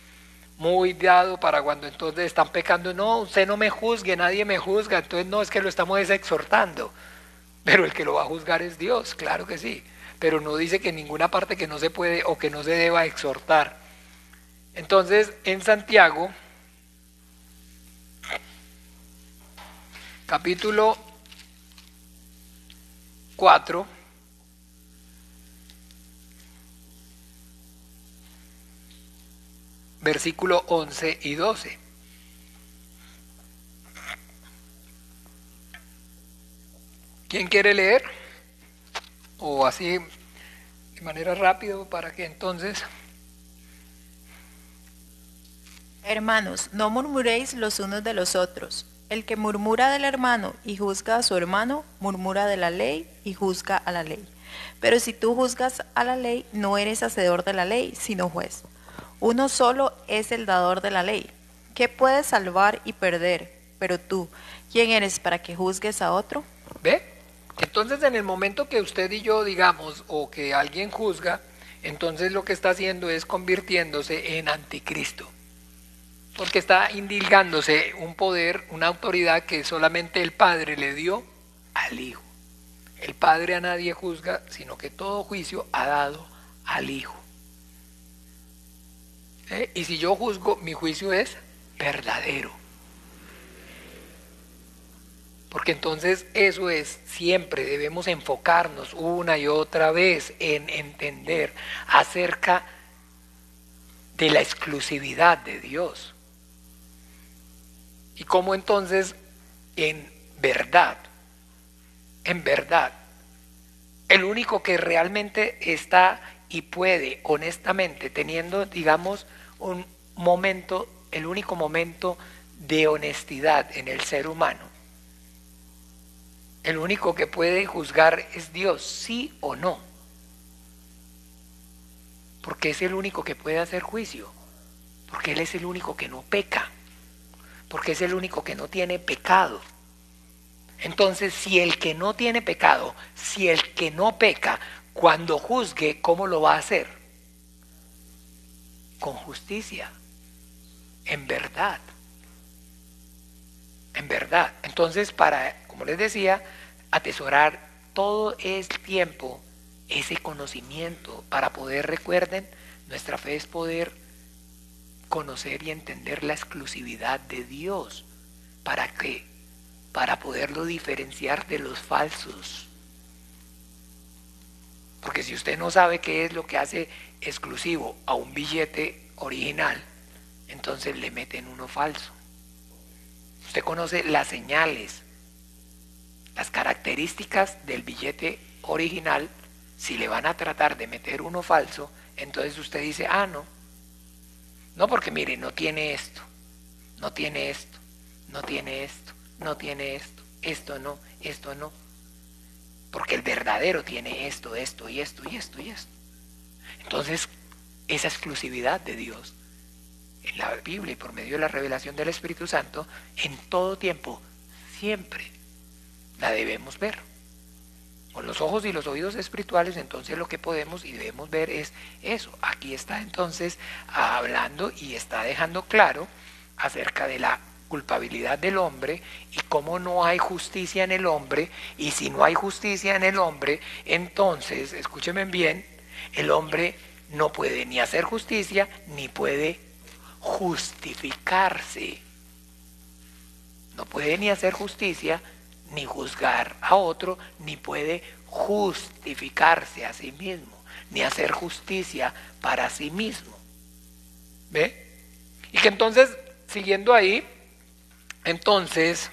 A: muy dado para cuando entonces están pecando. No, usted no me juzgue, nadie me juzga. Entonces no, es que lo estamos exhortando. Pero el que lo va a juzgar es Dios, claro que sí. Pero no dice que en ninguna parte que no se puede o que no se deba exhortar. Entonces, en Santiago, capítulo 4, versículo 11 y 12. ¿Quién quiere leer? O así, de manera rápida, para que entonces...
E: Hermanos, no murmuréis los unos de los otros. El que murmura del hermano y juzga a su hermano, murmura de la ley y juzga a la ley. Pero si tú juzgas a la ley, no eres hacedor de la ley, sino juez. Uno solo es el dador de la ley, que puede salvar y perder. Pero tú, ¿quién eres para que juzgues a otro?
A: ¿Ve? Entonces en el momento que usted y yo digamos, o que alguien juzga, entonces lo que está haciendo es convirtiéndose en anticristo. Porque está indilgándose un poder, una autoridad que solamente el Padre le dio al Hijo. El Padre a nadie juzga, sino que todo juicio ha dado al Hijo. Y si yo juzgo, mi juicio es verdadero. Porque entonces eso es, siempre debemos enfocarnos una y otra vez en entender acerca de la exclusividad de Dios. Y cómo entonces en verdad, El único que realmente está y puede, honestamente, teniendo, digamos, un momento, el único momento de honestidad en el ser humano, el único que puede juzgar es Dios, sí o no. Porque es el único que puede hacer juicio. Porque Él es el único que no peca. Porque es el único que no tiene pecado. Entonces, si el que no tiene pecado, si el que no peca, cuando juzgue, ¿cómo lo va a hacer? Con justicia, en verdad. En verdad. Entonces, para, como les decía, atesorar todo el tiempo ese conocimiento para poder, recuerden, nuestra fe es poder conocer y entender la exclusividad de Dios. ¿Para qué? Para poderlo diferenciar de los falsos. Porque si usted no sabe qué es lo que hace exclusivo a un billete original, entonces le meten uno falso. Usted conoce las señales, las características del billete original. Si le van a tratar de meter uno falso, entonces usted dice, ah, no. No, porque mire, no tiene esto, no tiene esto, no tiene esto, no tiene esto, esto no, esto no. Porque el verdadero tiene esto, esto y esto y esto y esto. Entonces, esa exclusividad de Dios en la Biblia y por medio de la revelación del Espíritu Santo, en todo tiempo, siempre la debemos ver. Con los ojos y los oídos espirituales, entonces lo que podemos y debemos ver es eso. Aquí está entonces hablando y está dejando claro acerca de la culpabilidad del hombre y cómo no hay justicia en el hombre. Y si no hay justicia en el hombre, entonces, escúchenme bien, el hombre no puede ni hacer justicia ni puede justificarse. No puede ni hacer justicia, ni juzgar a otro, ni puede justificarse a sí mismo, ni hacer justicia para sí mismo. ¿Ve? Y que entonces, siguiendo ahí, entonces,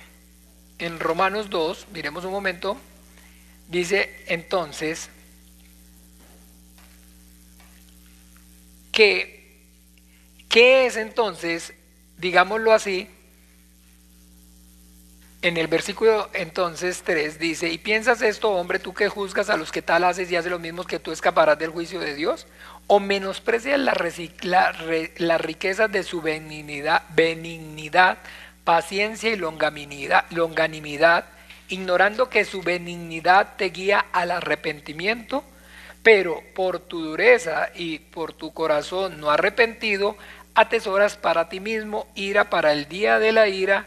A: en Romanos 2, miremos un momento, dice entonces que, ¿qué es entonces, digámoslo así? En el versículo entonces 3 dice, ¿y piensas esto, hombre, tú que juzgas a los que tal haces y haces lo mismo que tú, escaparás del juicio de Dios? ¿O menosprecias las riquezas de su benignidad, paciencia y longanimidad, ignorando que su benignidad te guía al arrepentimiento? Pero por tu dureza y por tu corazón no arrepentido, atesoras para ti mismo ira para el día de la ira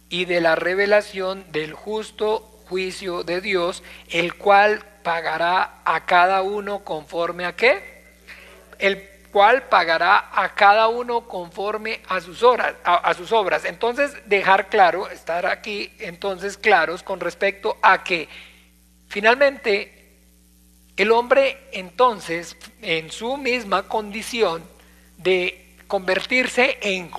A: y de la revelación del justo juicio de Dios, el cual pagará a cada uno conforme a ¿qué? El cual pagará a cada uno conforme a sus obras. Entonces, dejar claro, estar aquí entonces claros con respecto a que finalmente el hombre entonces, en su misma condición de convertirse en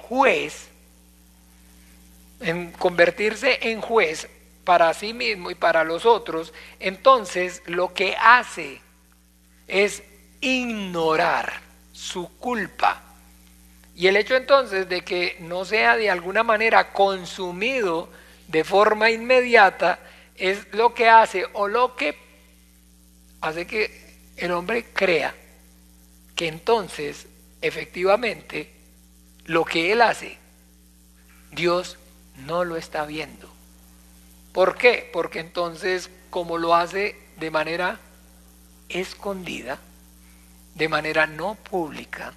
A: juez para sí mismo y para los otros, entonces lo que hace es ignorar su culpa. Y el hecho entonces de que no sea de alguna manera consumido de forma inmediata es lo que hace o lo que hace que el hombre crea que entonces efectivamente lo que él hace, Dios no lo está viendo. ¿Por qué? Porque entonces, como lo hace de manera escondida, de manera no pública,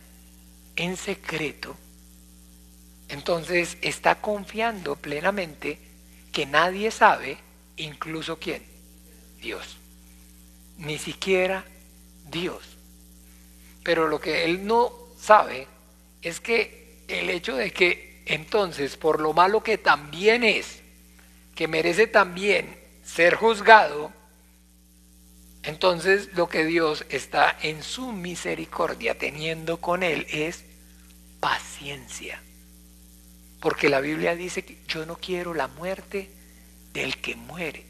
A: en secreto, entonces está confiando plenamente que nadie sabe, incluso ¿quién? Dios. Ni siquiera Dios. Pero lo que él no sabe es que el hecho de que entonces, por lo malo que también es, que merece también ser juzgado, entonces lo que Dios está en su misericordia teniendo con él es paciencia. Porque la Biblia dice que yo no quiero la muerte del que muere,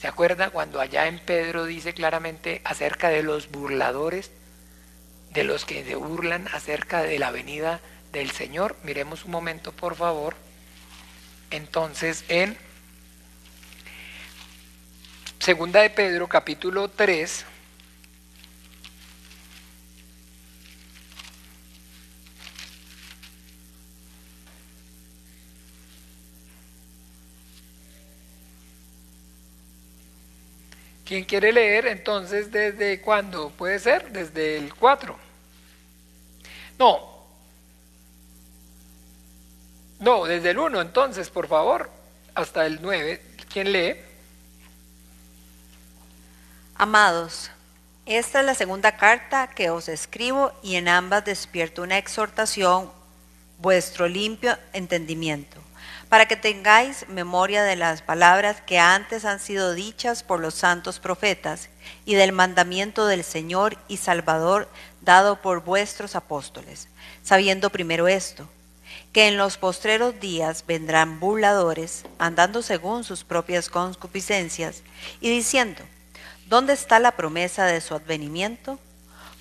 A: ¿Se acuerda cuando allá en Pedro dice claramente acerca de los burladores, de los que se burlan acerca de la venida del Señor? Miremos un momento, por favor. Entonces, en Segunda de Pedro, capítulo 3, ¿quién quiere leer? Entonces, ¿desde cuándo? ¿Puede ser? Desde el 4. No, desde el 1, entonces, por favor, hasta el 9. ¿Quién lee?
F: Amados, esta es la segunda carta que os escribo y en ambas despierto una exhortación, vuestro limpio entendimiento, para que tengáis memoria de las palabras que antes han sido dichas por los santos profetas y del mandamiento del Señor y Salvador dado por vuestros apóstoles, sabiendo primero esto, que en los postreros días vendrán burladores, andando según sus propias concupiscencias, y diciendo, ¿dónde está la promesa de su advenimiento?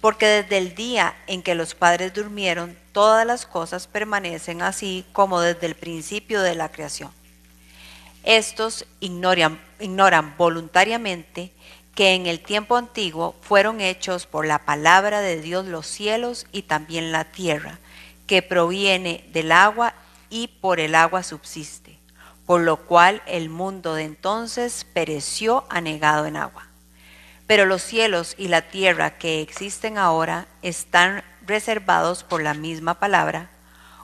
F: Porque desde el día en que los padres durmieron, todas las cosas permanecen así como desde el principio de la creación. Estos ignoran voluntariamente que en el tiempo antiguo fueron hechos por la palabra de Dios los cielos y también la tierra, que proviene del agua y por el agua subsiste, por lo cual el mundo de entonces pereció anegado en agua. Pero los cielos y la tierra que existen ahora están reservados por la misma palabra,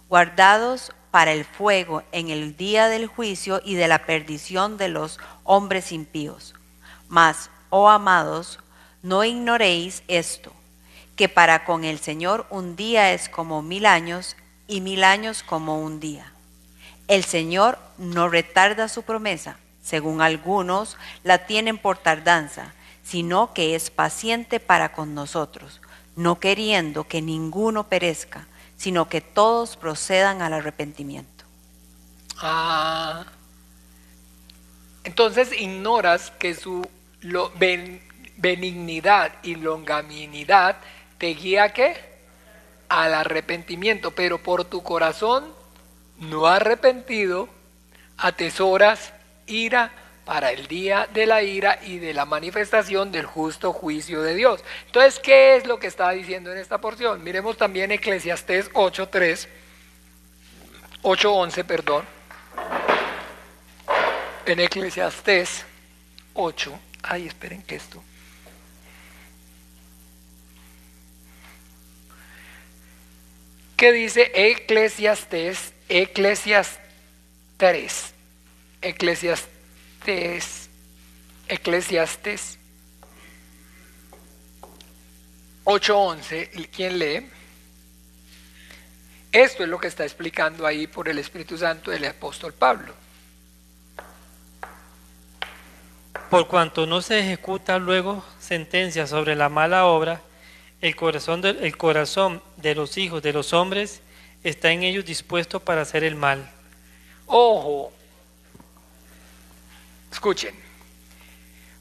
F: guardados para el fuego en el día del juicio y de la perdición de los hombres impíos. Mas, oh amados, no ignoréis esto, que para con el Señor un día es como 1000 años y 1000 años como un día. El Señor no retarda su promesa, según algunos la tienen por tardanza, sino que es paciente para con nosotros, no queriendo que ninguno perezca, sino que todos procedan al arrepentimiento.
A: Entonces ignoras que su benignidad y longanimidad te guía ¿a qué? Al arrepentimiento, pero por tu corazón no arrepentido atesoras ira para el día de la ira y de la manifestación del justo juicio de Dios. Entonces, ¿qué es lo que está diciendo en esta porción? Miremos también Eclesiastés 8:11, perdón. En Eclesiastés 8, esperen que esto. ¿Qué dice Eclesiastés 8:11, ¿quién lee? Esto es lo que está explicando ahí por el Espíritu Santo el apóstol Pablo.
C: Por cuanto no se ejecuta luego sentencia sobre la mala obra, el corazón de los hijos de los hombres está en ellos dispuesto para hacer el mal.
A: Ojo, escuchen,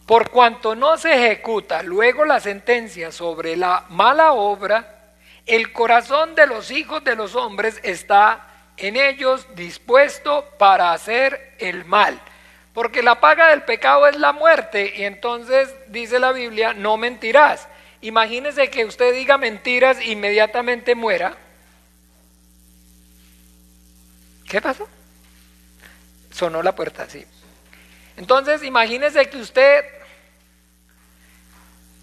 A: por cuanto no se ejecuta luego la sentencia sobre la mala obra, el corazón de los hijos de los hombres está en ellos dispuesto para hacer el mal. Porque la paga del pecado es la muerte, y entonces dice la Biblia, no mentirás. Imagínese que usted diga mentiras e inmediatamente muera. ¿Qué pasó? Sonó la puerta, sí. Entonces, imagínese que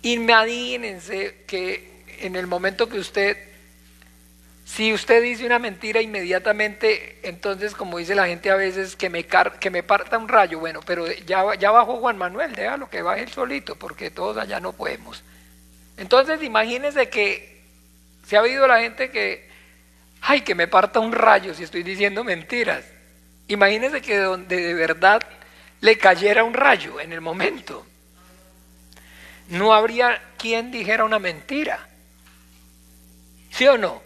A: imagínense que en el momento que si usted dice una mentira inmediatamente, entonces como dice la gente a veces, que me parta un rayo, bueno, pero ya bajó Juan Manuel, déjalo que baje él solito, porque todos allá no podemos. Entonces imagínense que se ha oído la gente que me parta un rayo si estoy diciendo mentiras. Imagínense que donde de verdad le cayera un rayo en el momento, no habría quien dijera una mentira, ¿sí o no?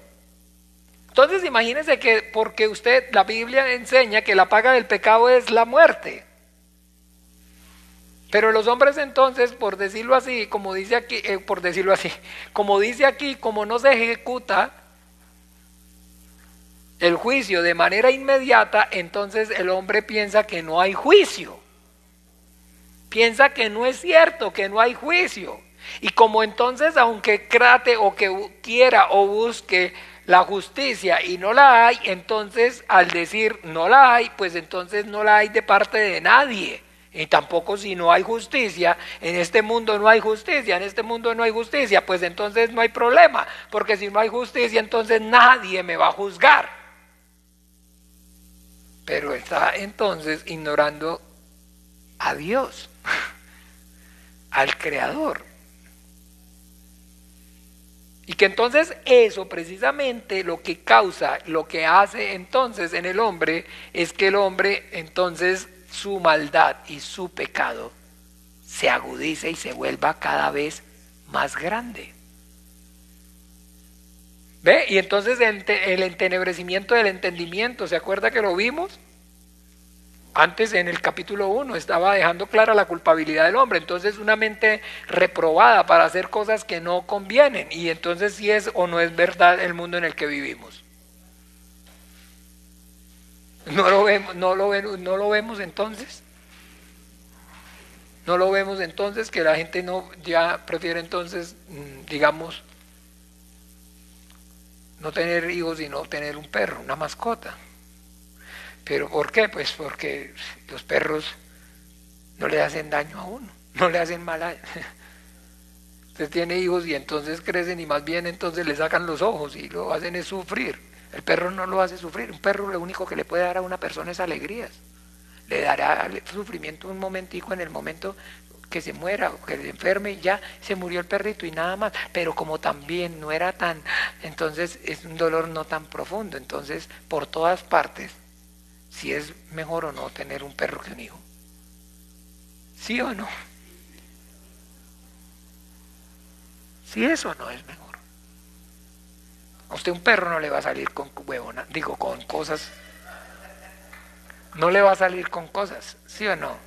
A: Entonces imagínense que porque la Biblia enseña que la paga del pecado es la muerte, Pero los hombres entonces, por decirlo así, como dice aquí, como dice aquí, como no se ejecuta el juicio de manera inmediata, entonces el hombre piensa que no hay juicio. Piensa que no es cierto, que no hay juicio. Y como entonces, aunque trate o que quiera o busque la justicia y no la hay, entonces al decir no la hay, pues entonces no la hay de parte de nadie. Y tampoco si no hay justicia, en este mundo no hay justicia, en este mundo no hay justicia, pues entonces no hay problema, porque si no hay justicia, entonces nadie me va a juzgar. Pero está entonces ignorando a Dios, al Creador. Y que entonces eso precisamente lo que causa, lo que hace entonces en el hombre, es que el hombre entonces su maldad y su pecado se agudice y se vuelva cada vez más grande. ¿Ve? Y entonces el entenebrecimiento del entendimiento, ¿se acuerda que lo vimos? Antes en el capítulo 1 estaba dejando clara la culpabilidad del hombre, entonces una mente reprobada para hacer cosas que no convienen, y entonces si es o no es verdad el mundo en el que vivimos. No lo vemos entonces. No lo vemos entonces, que la gente no ya prefiere entonces, digamos, no tener hijos sino tener un perro, una mascota. ¿Pero por qué? Pues porque los perros no le hacen daño a uno, no le hacen mal a... Usted tiene hijos y entonces crecen y más bien entonces le sacan los ojos y lo hacen es sufrir. El perro no lo hace sufrir. Un perro lo único que le puede dar a una persona es alegrías. Le dará sufrimiento un momentico en el momento que se muera o que se enferme y ya se murió el perrito y nada más. Pero como también no era tan... Entonces es un dolor no tan profundo. Entonces por todas partes, si es mejor o no tener un perro que un hijo. ¿Sí o no? Si eso no es mejor. A usted un perro no le va a salir con huevona, digo, con cosas. No le va a salir con cosas, ¿sí o no?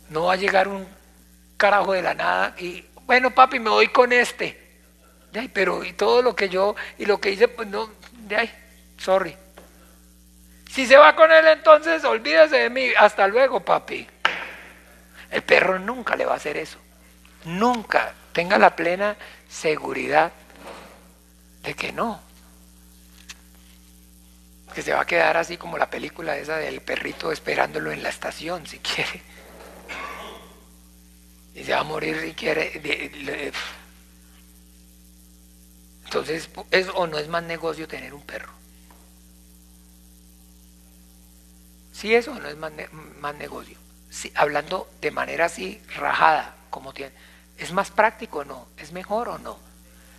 A: No va a llegar un carajo de la nada y, bueno, papi, me voy con este. De ahí, pero y todo lo que yo, y lo que hice, pues no, de ahí, sorry. Si se va con él, entonces olvídese de mí. Hasta luego, papi. El perro nunca le va a hacer eso. Nunca. Tenga la plena seguridad de que no. Que se va a quedar así como la película esa del perrito esperándolo en la estación, si quiere. Y se va a morir si quiere. Entonces, ¿es o no es más negocio tener un perro? Sí, eso no es más negocio. Sí, hablando de manera así rajada, como tiene, ¿es más práctico o no? ¿Es mejor o no?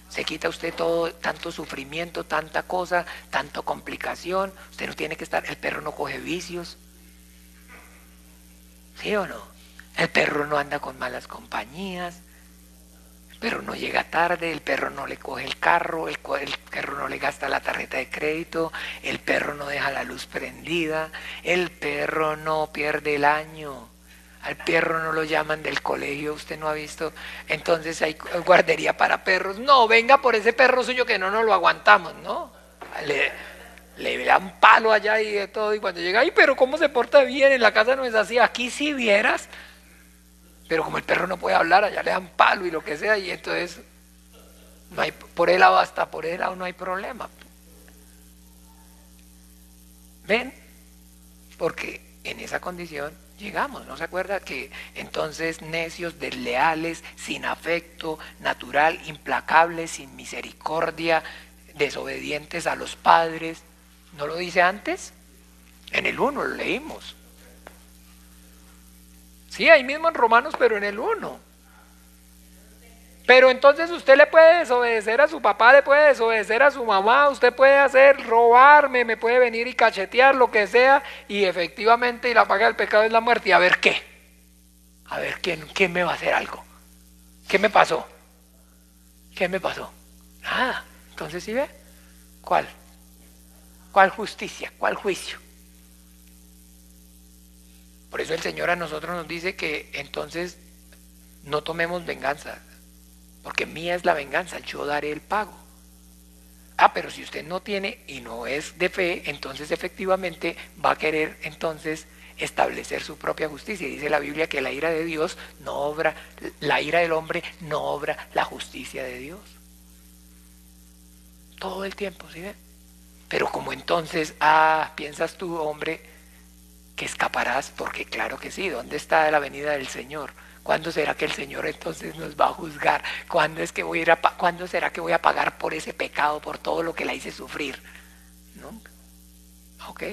A: Se quita usted todo, tanto sufrimiento, tanta cosa, tanta complicación. Usted no tiene que estar, el perro no coge vicios. ¿Sí o no? El perro no anda con malas compañías. El perro no llega tarde, el perro no le coge el carro, el perro no le gasta la tarjeta de crédito, el perro no deja la luz prendida, el perro no pierde el año. Al perro no lo llaman del colegio, usted no ha visto, entonces hay guardería para perros. No, venga por ese perro suyo que no nos lo aguantamos, ¿no? Le dan palo allá y de todo, y cuando llega, ay, pero cómo se porta bien, en la casa no es así, aquí sí vieras. Pero como el perro no puede hablar, allá le dan palo y lo que sea, y entonces no hay, por el lado hasta por el lado no hay problema. ¿Ven? Porque en esa condición llegamos, ¿no se acuerda? Que entonces necios, desleales, sin afecto, natural, implacables, sin misericordia, desobedientes a los padres. ¿No lo dice antes? En el 1 lo leímos. Sí, ahí mismo en Romanos, pero en el 1. Pero entonces usted le puede desobedecer a su papá, le puede desobedecer a su mamá, usted puede hacer, robarme, me puede venir y cachetear, lo que sea, y efectivamente y la paga del pecado es la muerte. ¿Y a ver qué? A ver quién me va a hacer algo. ¿Qué me pasó? ¿Qué me pasó? Nada. Entonces, ¿sí ve? ¿Cuál? ¿Cuál justicia? ¿Cuál juicio? Por eso el Señor a nosotros nos dice que entonces no tomemos venganza, porque mía es la venganza, yo daré el pago. Pero si usted no tiene y no es de fe, entonces efectivamente va a querer entonces establecer su propia justicia. Y dice la Biblia que la ira de Dios no obra, la ira del hombre no obra la justicia de Dios. Todo el tiempo, ¿sí ven? Pero como entonces, piensas tú, hombre, que escaparás, porque claro que sí, ¿dónde está la venida del Señor? ¿Cuándo será que el Señor entonces nos va a juzgar? ¿Cuándo será que voy a pagar por ese pecado, por todo lo que la hice sufrir? Nunca. ¿Ok?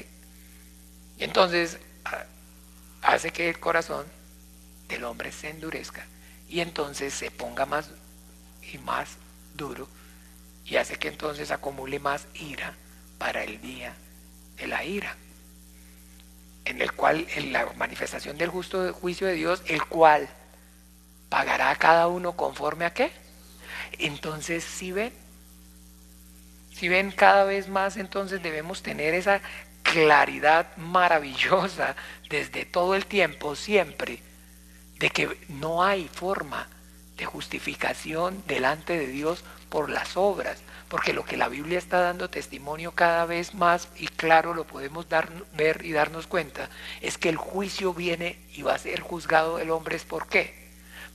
A: Y entonces hace que el corazón del hombre se endurezca y entonces se ponga más y más duro y hace que entonces acumule más ira para el día de la ira, en el cual en la manifestación del justo juicio de Dios, el cual pagará a cada uno conforme a qué. Entonces, si ven cada vez más, entonces debemos tener esa claridad maravillosa desde todo el tiempo, siempre, de que no hay forma de justificación delante de Dios por las obras, porque lo que la Biblia está dando testimonio cada vez más y claro lo podemos ver y darnos cuenta, es que el juicio viene y va a ser juzgado el hombre. ¿Es por qué?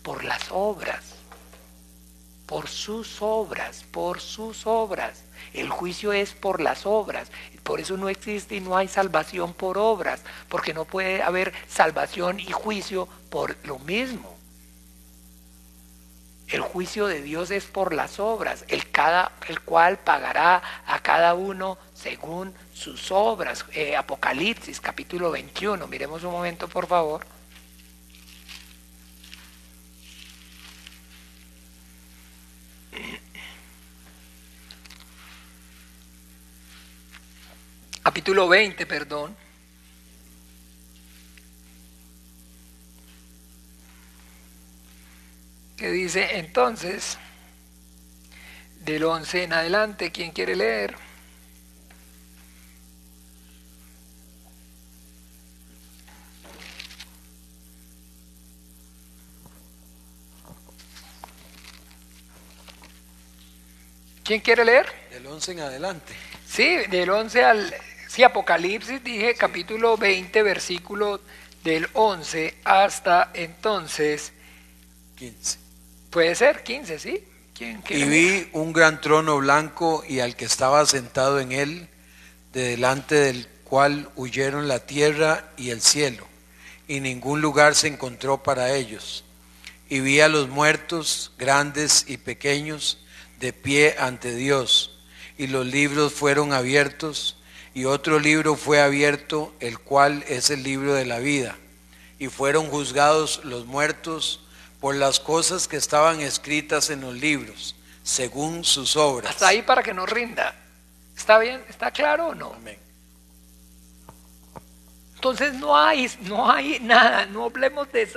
A: Por las obras, por sus obras, por sus obras. El juicio es por las obras, por eso no existe y no hay salvación por obras, porque no puede haber salvación y juicio por lo mismo. El juicio de Dios es por las obras, el cual pagará a cada uno según sus obras. Apocalipsis capítulo 21, miremos un momento por favor. Capítulo 20, perdón. Que dice entonces, del 11 en adelante, ¿quién quiere leer? ¿Quién quiere leer?
B: Del 11 en adelante.
A: Sí, del 11 al... Sí, Apocalipsis, dije, capítulo 20, versículo del 11 hasta entonces...
B: 15.
A: Puede ser 15, ¿sí?
B: Y vi un gran trono blanco y al que estaba sentado en él, de delante del cual huyeron la tierra y el cielo, y ningún lugar se encontró para ellos. Y vi a los muertos, grandes y pequeños, de pie ante Dios, y los libros fueron abiertos, y otro libro fue abierto, el cual es el libro de la vida, y fueron juzgados los muertos por las cosas que estaban escritas en los libros, según sus obras.
A: Hasta ahí para que nos rinda. ¿Está bien? ¿Está claro o no?
B: Amén.
A: Entonces no hay nada, no hablemos de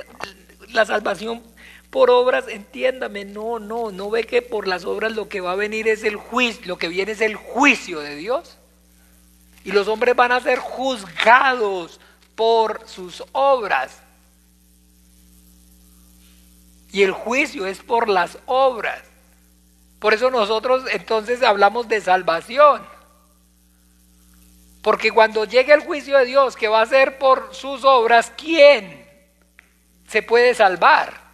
A: la salvación por obras, entiéndame, no ve que por las obras lo que va a venir es el juicio, lo que viene es el juicio de Dios. Y los hombres van a ser juzgados por sus obras. Y el juicio es por las obras. Por eso nosotros entonces hablamos de salvación. Porque cuando llegue el juicio de Dios, que va a ser por sus obras, ¿quién se puede salvar?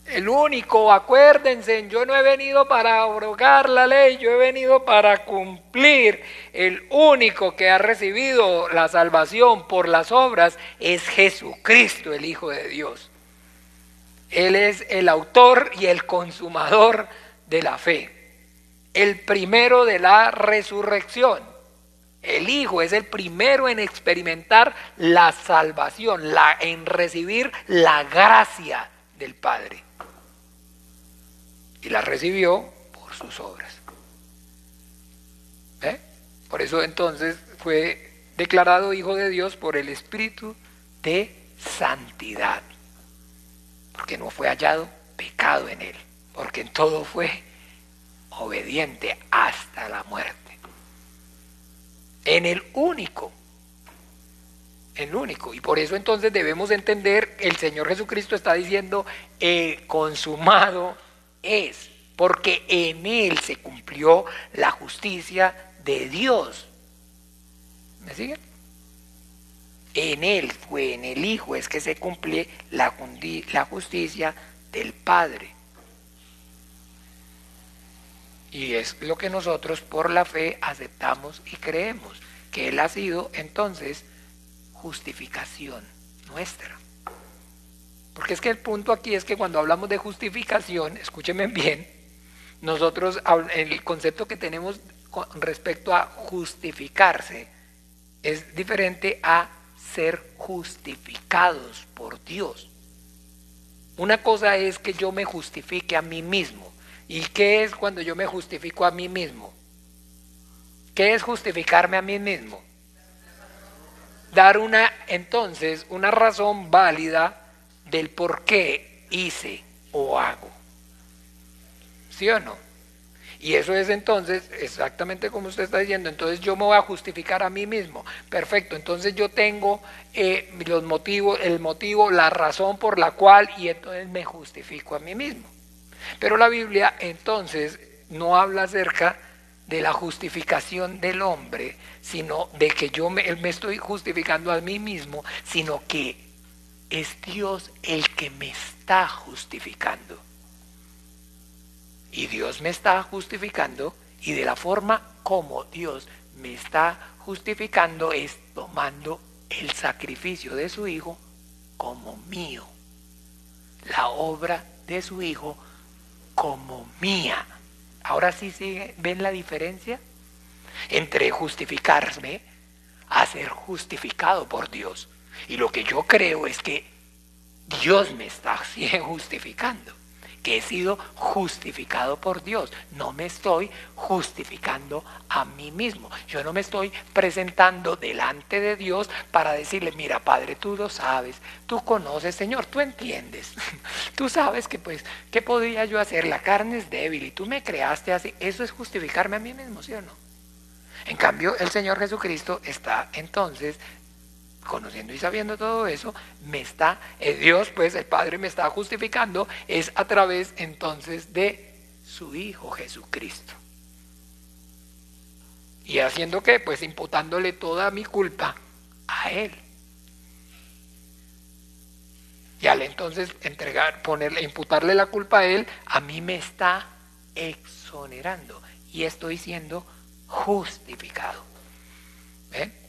A: El único, acuérdense, yo no he venido para abrogar la ley, yo he venido para cumplir. El único que ha recibido la salvación por las obras es Jesucristo, el Hijo de Dios. Él es el autor y el consumador de la fe, el primero de la resurrección. El Hijo es el primero en experimentar la salvación, en recibir la gracia del Padre. Y la recibió por sus obras. Por eso entonces fue declarado Hijo de Dios por el Espíritu de santidad. Porque no fue hallado pecado en él. Porque en todo fue obediente hasta la muerte. En el único el único. Y por eso entonces debemos entender, el Señor Jesucristo está diciendo, consumado es, porque en Él se cumplió la justicia de Dios. ¿Me siguen? En Él fue, en el Hijo es que se cumple la justicia del Padre. Y es lo que nosotros por la fe aceptamos y creemos, que Él ha sido entonces justificación nuestra. Porque es que el punto aquí es que cuando hablamos de justificación, escúchenme bien, nosotros, el concepto que tenemos con respecto a justificarse es diferente a ser justificados por Dios. Una cosa es que yo me justifique a mí mismo. ¿Y qué es cuando yo me justifico a mí mismo? ¿Qué es justificarme a mí mismo? Dar entonces una razón válida del por qué hice o hago. ¿Sí o no? Y eso es entonces exactamente como usted está diciendo. Entonces yo me voy a justificar a mí mismo. Perfecto, entonces yo tengo los motivos, el motivo, la razón por la cual, y entonces me justifico a mí mismo. Pero la Biblia entonces no habla acerca de la justificación del hombre, sino de que yo me estoy justificando a mí mismo, sino que es Dios el que me está justificando. Y Dios me está justificando, y de la forma como Dios me está justificando es tomando el sacrificio de su Hijo como mío, la obra de su Hijo como mía. Ahora sí, ¿ven la diferencia entre justificarme a ser justificado por Dios? Y lo que yo creo es que Dios me está justificando, que he sido justificado por Dios. No me estoy justificando a mí mismo. Yo no me estoy presentando delante de Dios para decirle, mira, Padre, tú lo sabes, tú conoces, Señor, tú entiendes. Tú sabes que pues, ¿qué podría yo hacer? La carne es débil y tú me creaste así. Eso es justificarme a mí mismo, ¿sí o no? En cambio, el Señor Jesucristo está entonces, conociendo y sabiendo todo eso, Dios, pues el Padre me está justificando, es a través entonces de su Hijo Jesucristo. ¿Y haciendo qué? Pues imputándole toda mi culpa a Él. Y al entonces imputarle la culpa a Él, a mí me está exonerando y estoy siendo justificado. ¿Ven?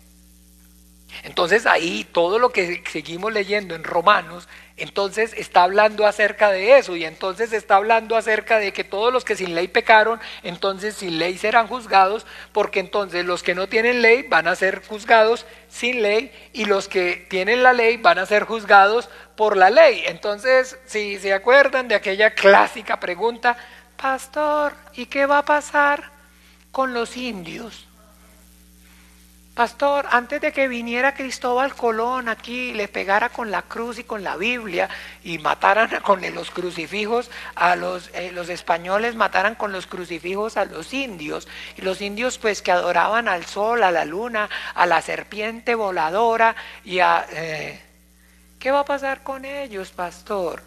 A: Entonces ahí todo lo que seguimos leyendo en Romanos, entonces está hablando acerca de eso, y entonces está hablando acerca de que todos los que sin ley pecaron, entonces sin ley serán juzgados, porque entonces los que no tienen ley van a ser juzgados sin ley, y los que tienen la ley van a ser juzgados por la ley. Entonces, si se acuerdan de aquella clásica pregunta, pastor, ¿y qué va a pasar con los indios? Pastor, antes de que viniera Cristóbal Colón aquí, le pegara con la cruz y con la Biblia y mataran con los crucifijos a los españoles, mataran con los crucifijos a los indios, y los indios pues que adoraban al sol, a la luna, a la serpiente voladora, y ¿qué va a pasar con ellos, pastor?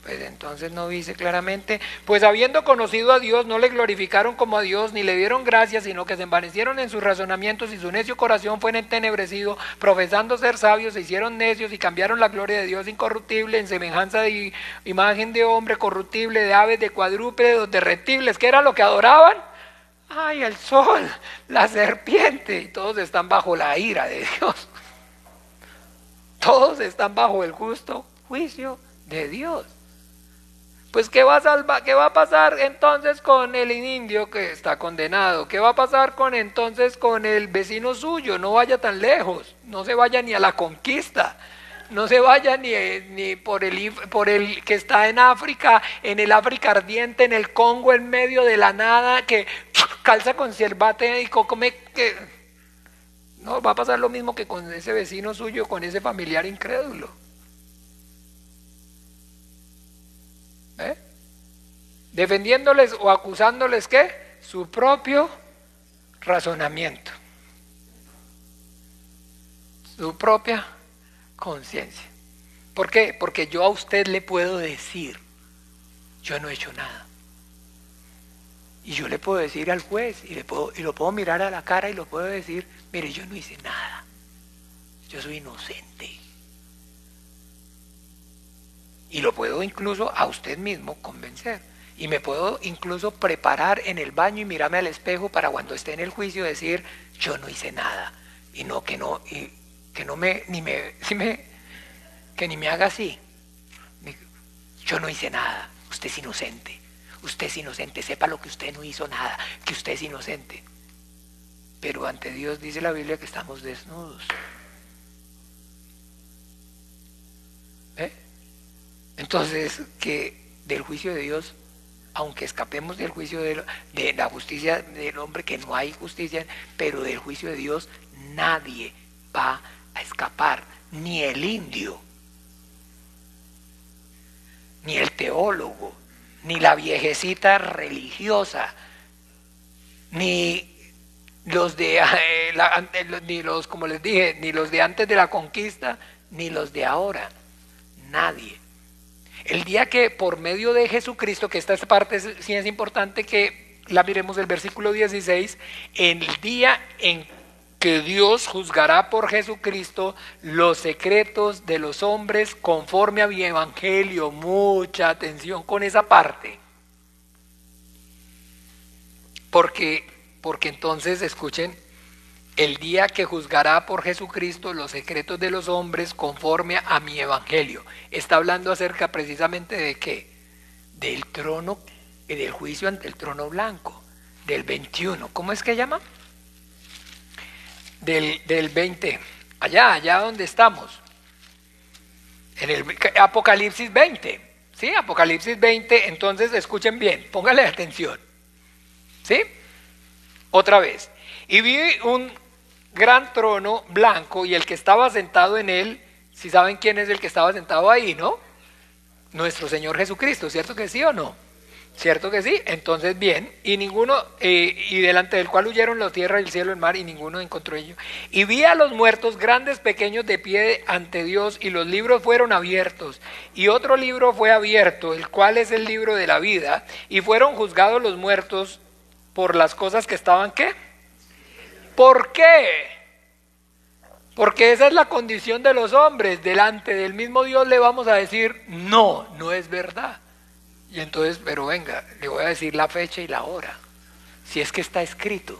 A: Pues entonces no dice claramente, pues habiendo conocido a Dios, no le glorificaron como a Dios, ni le dieron gracias, sino que se envanecieron en sus razonamientos, y su necio corazón fue entenebrecido, profesando ser sabios, se hicieron necios y cambiaron la gloria de Dios incorruptible en semejanza de imagen de hombre corruptible, de aves, de cuadrúpedos, de reptiles. ¿Qué era lo que adoraban? Ay, el sol, la serpiente, y todos están bajo la ira de Dios. Todos están bajo el justo juicio de Dios. Pues ¿qué va a pasar entonces con el indio que está condenado? ¿Qué va a pasar entonces con el vecino suyo? No vaya tan lejos, no se vaya ni a la conquista, no se vaya ni por el que está en África, en el África ardiente, en el Congo, en medio de la nada, que calza con cirbate y come. No, va a pasar lo mismo que con ese vecino suyo, con ese familiar incrédulo. Defendiéndoles o acusándoles ¿qué? Su propio razonamiento. su propia conciencia. ¿Por qué? Porque yo a usted le puedo decir, yo no he hecho nada. Y yo le puedo decir al juez, y lo puedo mirar a la cara y lo puedo decir, mire, yo no hice nada. Yo soy inocente. Y lo puedo incluso a usted mismo convencer. Y me puedo incluso preparar en el baño y mirarme al espejo para cuando esté en el juicio decir, yo no hice nada. Y no, que ni me haga así. Yo no hice nada. Usted es inocente. Usted es inocente. Sepa lo que usted no hizo nada. Que usted es inocente. Pero ante Dios dice la Biblia que estamos desnudos. Entonces, que del juicio de Dios, aunque escapemos del juicio de la justicia del hombre, que no hay justicia, pero del juicio de Dios nadie va a escapar, ni el indio, ni el teólogo, ni la viejecita religiosa, ni los de como les dije, ni los de antes de la conquista, ni los de ahora, nadie. El día que por medio de Jesucristo, que esta parte sí es importante que la miremos, el versículo 16, el día en que Dios juzgará por Jesucristo los secretos de los hombres conforme a mi evangelio. Mucha atención con esa parte. Porque entonces, escuchen, el día que juzgará por Jesucristo los secretos de los hombres conforme a mi evangelio. Está hablando acerca precisamente de qué? Del trono, del juicio ante el trono blanco, del 21. ¿Cómo es que llama? Del 20. Allá donde estamos. En el Apocalipsis 20. ¿Sí? Apocalipsis 20. Entonces, escuchen bien, pónganle atención. ¿Sí? Otra vez. Y vi un gran trono blanco y el que estaba sentado en él, si saben quién es el que estaba sentado ahí, ¿no? Nuestro Señor Jesucristo, ¿cierto que sí o no? ¿Cierto que sí? Entonces bien, y delante del cual huyeron la tierra, el cielo, el mar, y ninguno encontró ello. Y vi a los muertos, grandes, pequeños, de pie ante Dios, y los libros fueron abiertos. Y otro libro fue abierto, el cual es el libro de la vida, y fueron juzgados los muertos por las cosas que estaban, ¿qué? ¿Por qué? Porque esa es la condición de los hombres. Delante del mismo Dios le vamos a decir, no es verdad. Y entonces, pero venga, le voy a decir la fecha y la hora. Si es que está escrito.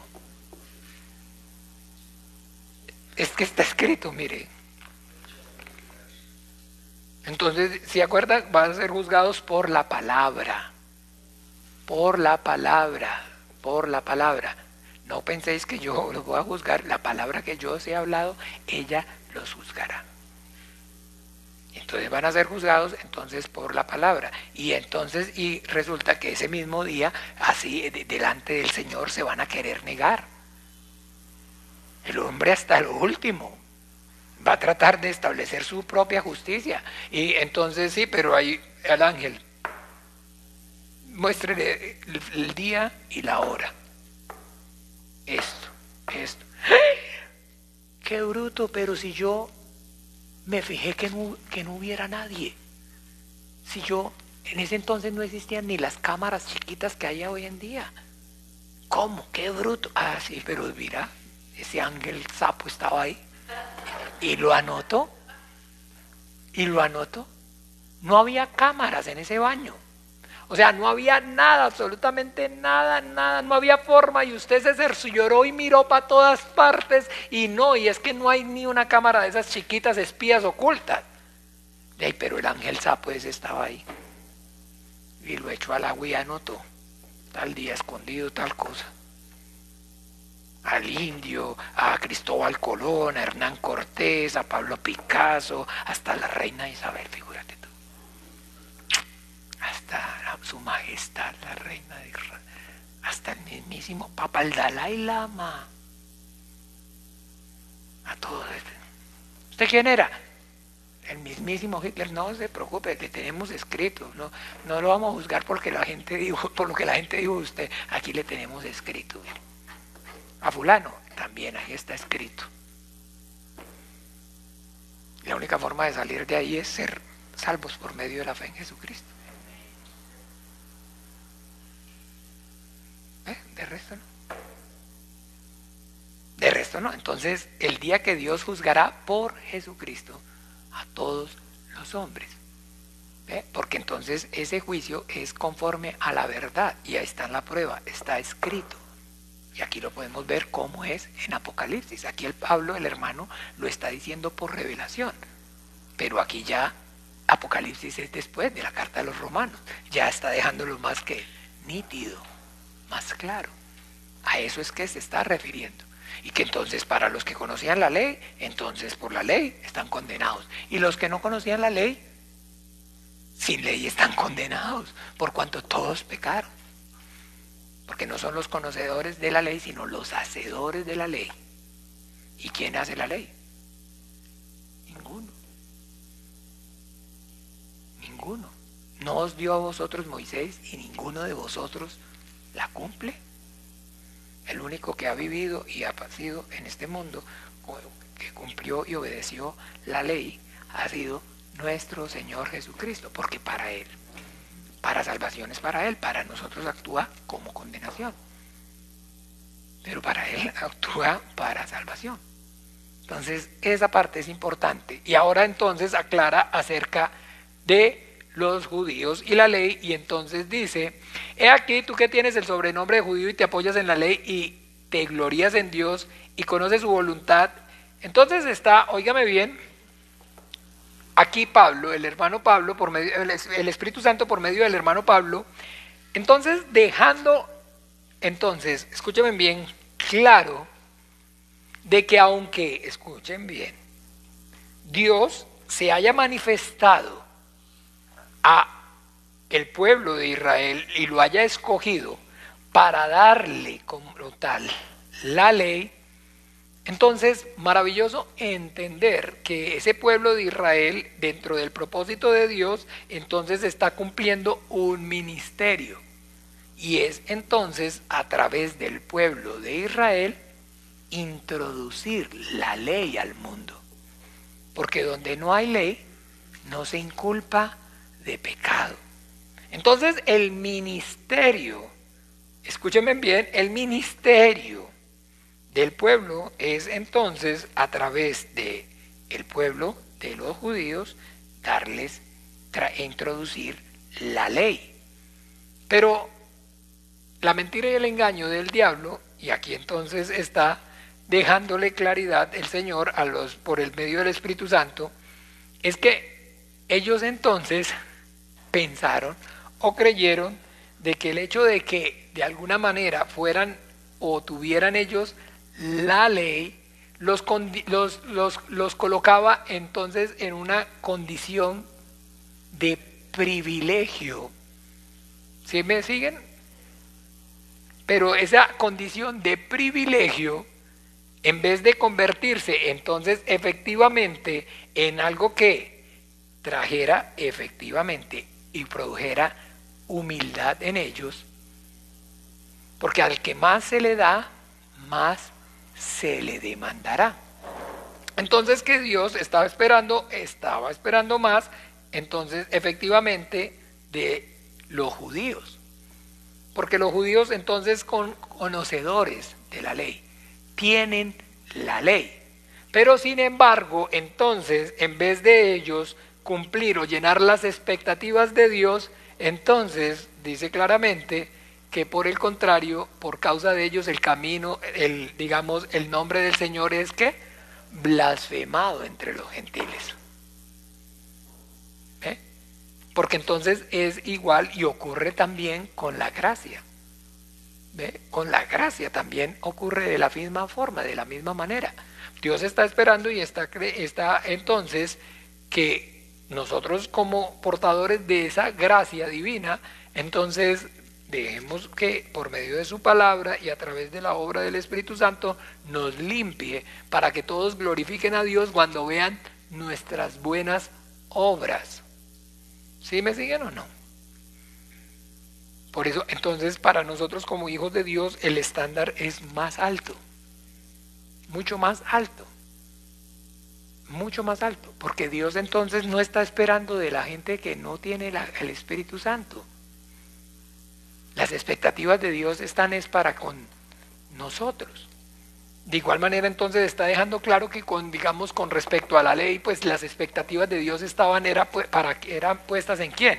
A: Es que está escrito, mire. Entonces, si acuerdan, van a ser juzgados por la palabra. Por la palabra. Por la palabra. No penséis que yo los voy a juzgar. La palabra que yo os he hablado, ella los juzgará. Entonces van a ser juzgados entonces por la palabra. Y resulta que ese mismo día, así delante del Señor, se van a querer negar. El hombre hasta lo último va a tratar de establecer su propia justicia. Y entonces sí, pero ahí al ángel, muéstrele el día y la hora. Esto. ¡Qué bruto! Pero si yo me fijé que no hubiera nadie. Si en ese entonces no existían ni las cámaras chiquitas que hay hoy en día. ¿Cómo? ¡Qué bruto! Ah, sí, pero mira, ese ángel sapo estaba ahí. Y lo anotó. No había cámaras en ese baño. O sea, no había nada, absolutamente nada, no había forma, y usted se cercioró y miró para todas partes, y es que no hay ni una cámara de esas chiquitas espías ocultas. Pero el ángel sapo ese estaba ahí, y lo echó al agua y anotó, tal día escondido, tal cosa. Al indio, a Cristóbal Colón, a Hernán Cortés, a Pablo Picasso, hasta la reina Isabel, figúrate tú. Hasta su majestad, la reina de Israel, hasta el mismísimo Papa, el Dalai Lama, a todos. ¿Usted quién era? El mismísimo Hitler. No se preocupe, le tenemos escrito, no lo vamos a juzgar porque la gente dijo, por lo que la gente dijo usted, aquí le tenemos escrito. A fulano también ahí está escrito. única forma de salir de ahí es ser salvos por medio de la fe en Jesucristo. De resto no. De resto no. Entonces, el día que Dios juzgará por Jesucristo a todos los hombres. Porque entonces ese juicio es conforme a la verdad. Y ahí está en la prueba, está escrito. Y aquí lo podemos ver cómo es en Apocalipsis. Aquí el Pablo, el hermano, lo está diciendo por revelación. Pero aquí ya Apocalipsis es después de la carta de los Romanos. Ya está dejándolo más que nítido, más claro. A eso es que se está refiriendo. Y que entonces para los que conocían la ley, entonces por la ley están condenados. Y los que no conocían la ley, sin ley están condenados, por cuanto todos pecaron. Porque no son los conocedores de la ley, sino los hacedores de la ley. ¿Y quién hace la ley? Ninguno. Ninguno. ¿No os dio a vosotros Moisés y ninguno de vosotros la cumple? El único que ha vivido y ha sido en este mundo, que cumplió y obedeció la ley, ha sido nuestro Señor Jesucristo, porque para Él, para salvación es para Él, para nosotros actúa como condenación, pero para Él actúa para salvación. Entonces esa parte es importante. Y ahora entonces aclara acerca de los judíos y la ley, y entonces dice: he aquí tú que tienes el sobrenombre de judío y te apoyas en la ley y te glorías en Dios y conoces su voluntad. Entonces está, óigame bien, aquí Pablo, el hermano Pablo, por medio, el Espíritu Santo por medio del hermano Pablo, entonces dejando, entonces, escúchenme bien, claro, de que aunque, escuchen bien, Dios se haya manifestado a el pueblo de Israel y lo haya escogido para darle como tal la ley, entonces maravilloso entender que ese pueblo de Israel, dentro del propósito de Dios, entonces está cumpliendo un ministerio, y es entonces a través del pueblo de Israel introducir la ley al mundo, porque donde no hay ley no se inculpa de pecado. Entonces el ministerio, escúchenme bien, el ministerio del pueblo es entonces a través de el pueblo de los judíos darles, introducir la ley. Pero la mentira y el engaño del diablo, y aquí entonces está dejándole claridad el Señor a los por el medio del Espíritu Santo, es que ellos entonces pensaron o creyeron de que el hecho de que de alguna manera fueran o tuvieran ellos la ley, los colocaba entonces en una condición de privilegio. ¿Sí me siguen? Pero esa condición de privilegio, en vez de convertirse entonces efectivamente en algo que trajera efectivamente y produjera humildad en ellos, porque al que más se le da, más se le demandará. Entonces que Dios estaba esperando más, entonces efectivamente de los judíos, porque los judíos entonces conocedores de la ley, tienen la ley, pero sin embargo entonces en vez de ellos cumplir o llenar las expectativas de Dios, entonces dice claramente que por el contrario, por causa de ellos el camino, digamos, el nombre del Señor es que blasfemado entre los gentiles. Porque entonces es igual y ocurre también con la gracia. Con la gracia también ocurre de la misma forma, de la misma manera. Dios está esperando y está entonces que nosotros como portadores de esa gracia divina, entonces dejemos que por medio de su palabra y a través de la obra del Espíritu Santo nos limpie para que todos glorifiquen a Dios cuando vean nuestras buenas obras. ¿Sí me siguen o no? Por eso entonces para nosotros como hijos de Dios el estándar es más alto, mucho más alto, mucho más alto, porque Dios entonces no está esperando de la gente que no tiene el Espíritu Santo. Las expectativas de Dios están es para con nosotros. De igual manera entonces está dejando claro que digamos con respecto a la ley, pues las expectativas de Dios eran puestas ¿en quién?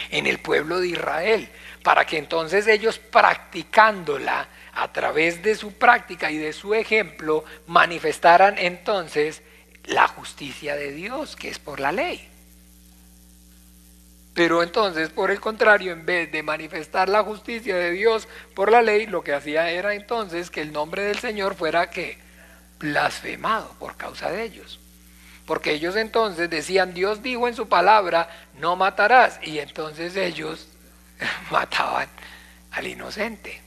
A: En el pueblo de Israel, para que entonces ellos practicándola a través de su práctica y de su ejemplo manifestaran entonces la justicia de Dios, que es por la ley. Pero entonces, por el contrario, en vez de manifestar la justicia de Dios por la ley, lo que hacía era entonces que el nombre del Señor fuera que blasfemado por causa de ellos. Porque ellos entonces decían, Dios dijo en su palabra, no matarás. Y entonces ellos mataban al inocente.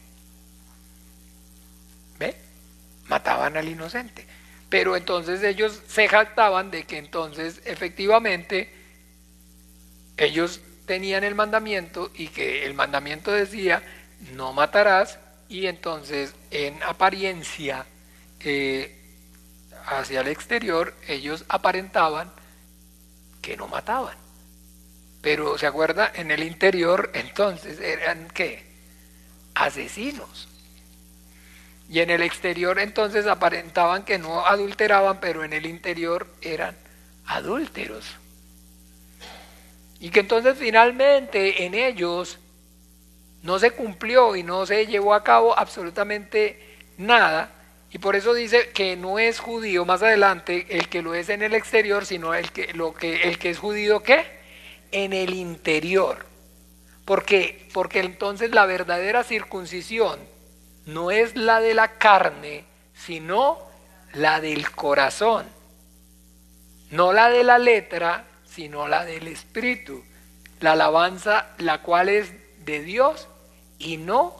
A: ¿Ve? Mataban al inocente. Pero entonces ellos se jactaban de que entonces efectivamente ellos tenían el mandamiento y que el mandamiento decía, no matarás. Y entonces en apariencia hacia el exterior ellos aparentaban que no mataban, pero se acuerda, en el interior entonces eran ¿qué? Asesinos. Y en el exterior entonces aparentaban que no adulteraban, pero en el interior eran adúlteros. Y que entonces finalmente en ellos no se cumplió y no se llevó a cabo absolutamente nada. Y por eso dice que no es judío más adelante el que lo es en el exterior, sino el que es judío ¿qué? En el interior. ¿Por qué? Porque entonces la verdadera circuncisión no es la de la carne, sino la del corazón. No la de la letra, sino la del espíritu. La alabanza, la cual es de Dios y no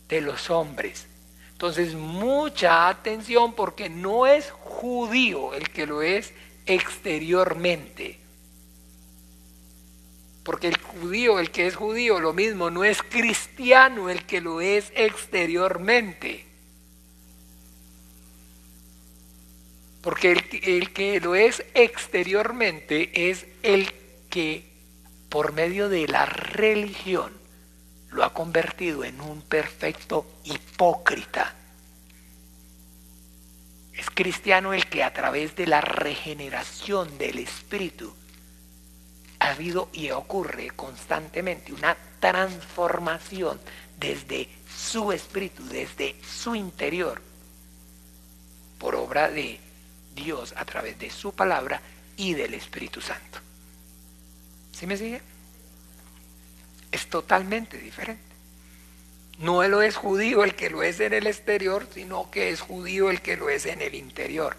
A: de los hombres. Entonces, mucha atención, porque no es judío el que lo es exteriormente. Porque el judío, el que es judío, lo mismo, no es cristiano el que lo es exteriormente. Porque el que lo es exteriormente es el que por medio de la religión lo ha convertido en un perfecto hipócrita. Es cristiano el que a través de la regeneración del espíritu ha habido y ocurre constantemente una transformación desde su espíritu, desde su interior, por obra de Dios a través de su palabra y del Espíritu Santo. ¿Sí me sigue? Es totalmente diferente. No lo es judío el que lo es en el exterior, sino que es judío el que lo es en el interior.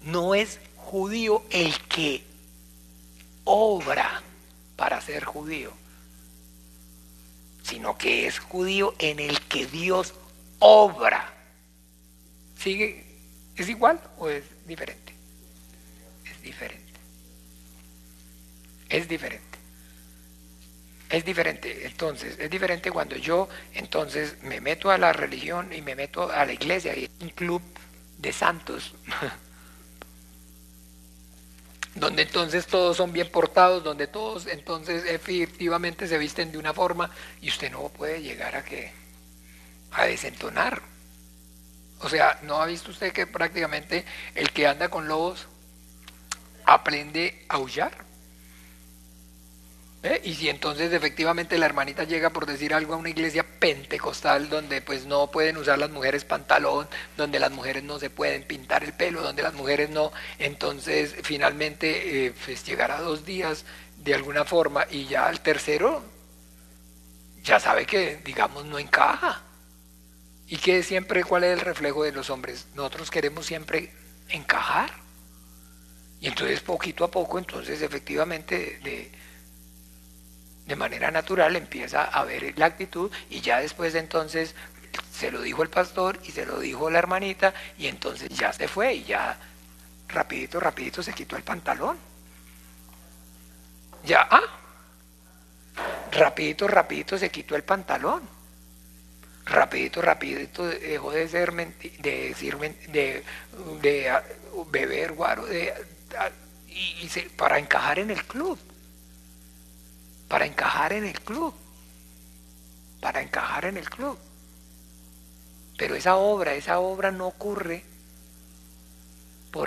A: No es judío el que obra para ser judío, sino que es judío en el que Dios obra. ¿Sigue? ¿Es igual o es diferente? Es diferente. Es diferente. Es diferente. Entonces, es diferente cuando yo entonces me meto a la religión y me meto a la iglesia y un club de santos donde entonces todos son bien portados, donde todos entonces efectivamente se visten de una forma y usted no puede llegar a desentonar. O sea, ¿no ha visto usted que prácticamente el que anda con lobos aprende a aullar? Y si entonces efectivamente la hermanita llega, por decir algo, a una iglesia pentecostal donde pues no pueden usar las mujeres pantalón, donde las mujeres no se pueden pintar el pelo, donde las mujeres no, entonces finalmente pues llegará 2 días de alguna forma y ya al tercero ya sabe que digamos no encaja. ¿Y que siempre cuál es el reflejo de los hombres? Nosotros queremos siempre encajar. Y entonces poquito a poco, entonces efectivamente de manera natural empieza a ver la actitud y ya después entonces se lo dijo el pastor y se lo dijo la hermanita y entonces ya se fue y ya rapidito se quitó el pantalón. Ya, rapidito se quitó el pantalón. Rapidito dejó de ser de beber guaro para encajar en el club. Para encajar en el club. Para encajar en el club. Pero esa obra no ocurre no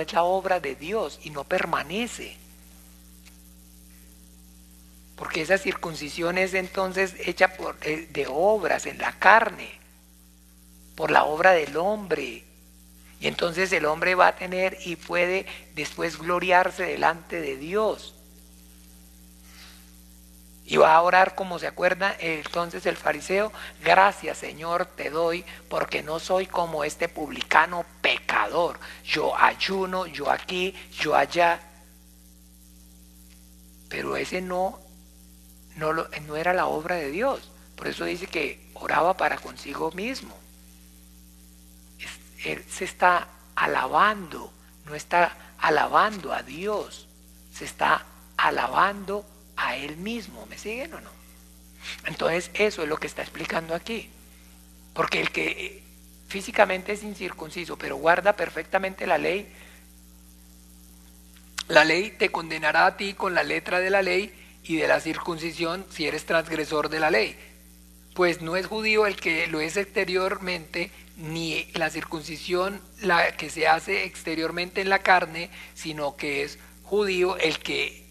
A: es la obra de Dios y no permanece. Porque esa circuncisión es entonces hecha de obras en la carne, por la obra del hombre. Y entonces el hombre va a tener y puede después gloriarse delante de Dios. Y va a orar como se acuerda entonces el fariseo: gracias, Señor, te doy, porque no soy como este publicano pecador. Yo ayuno, yo aquí, yo allá. Pero ese no era la obra de Dios. Por eso dice que oraba para consigo mismo. Él se está alabando, no está alabando a Dios, se está alabando a él mismo. ¿Me siguen o no? Entonces eso es lo que está explicando aquí. Porque el que físicamente es incircunciso pero guarda perfectamente la ley te condenará a ti con la letra de la ley y de la circuncisión si eres transgresor de la ley. Pues no es judío el que lo es exteriormente, ni la circuncisión la que se hace exteriormente en la carne, sino que es judío el que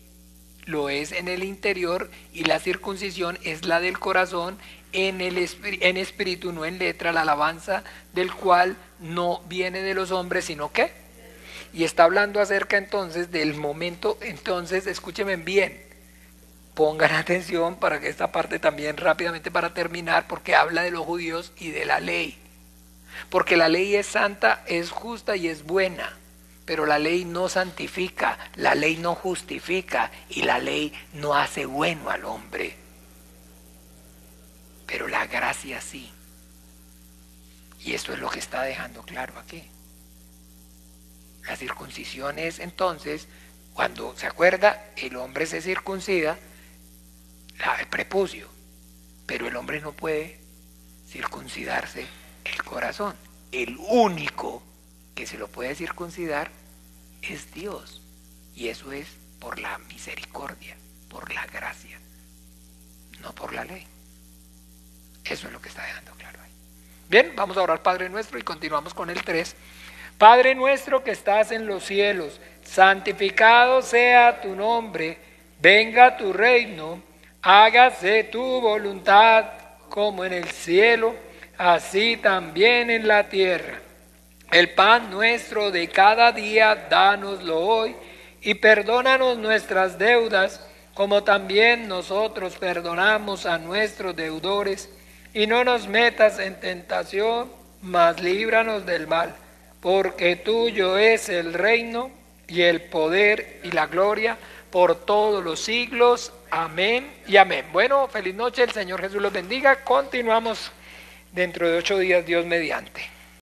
A: lo es en el interior, y la circuncisión es la del corazón en espíritu, no en letra, la alabanza del cual no viene de los hombres, sino que. Y está hablando acerca entonces del momento. Entonces escúchenme bien, pongan atención para que esta parte también rápidamente para terminar, porque habla de los judíos y de la ley. Porque la ley es santa, es justa y es buena. Pero la ley no santifica, la ley no justifica y la ley no hace bueno al hombre. Pero la gracia sí. Y esto es lo que está dejando claro aquí. La circuncisión es entonces, cuando se acuerda, el hombre se circuncida, el prepucio, pero el hombre no puede circuncidarse el corazón. El único que se lo puede circuncidar es Dios, y eso es por la misericordia, por la gracia, no por la ley. Eso es lo que está dejando claro ahí. Bien, vamos a orar Padre Nuestro y continuamos con el 3. Padre nuestro que estás en los cielos, santificado sea tu nombre, venga tu reino, hágase tu voluntad como en el cielo, así también en la tierra. El pan nuestro de cada día, dánoslo hoy, y perdónanos nuestras deudas, como también nosotros perdonamos a nuestros deudores, y no nos metas en tentación, mas líbranos del mal, porque tuyo es el reino, y el poder, y la gloria, por todos los siglos. Amén y amén. Bueno, feliz noche, el Señor Jesús los bendiga. Continuamos dentro de 8 días, Dios mediante.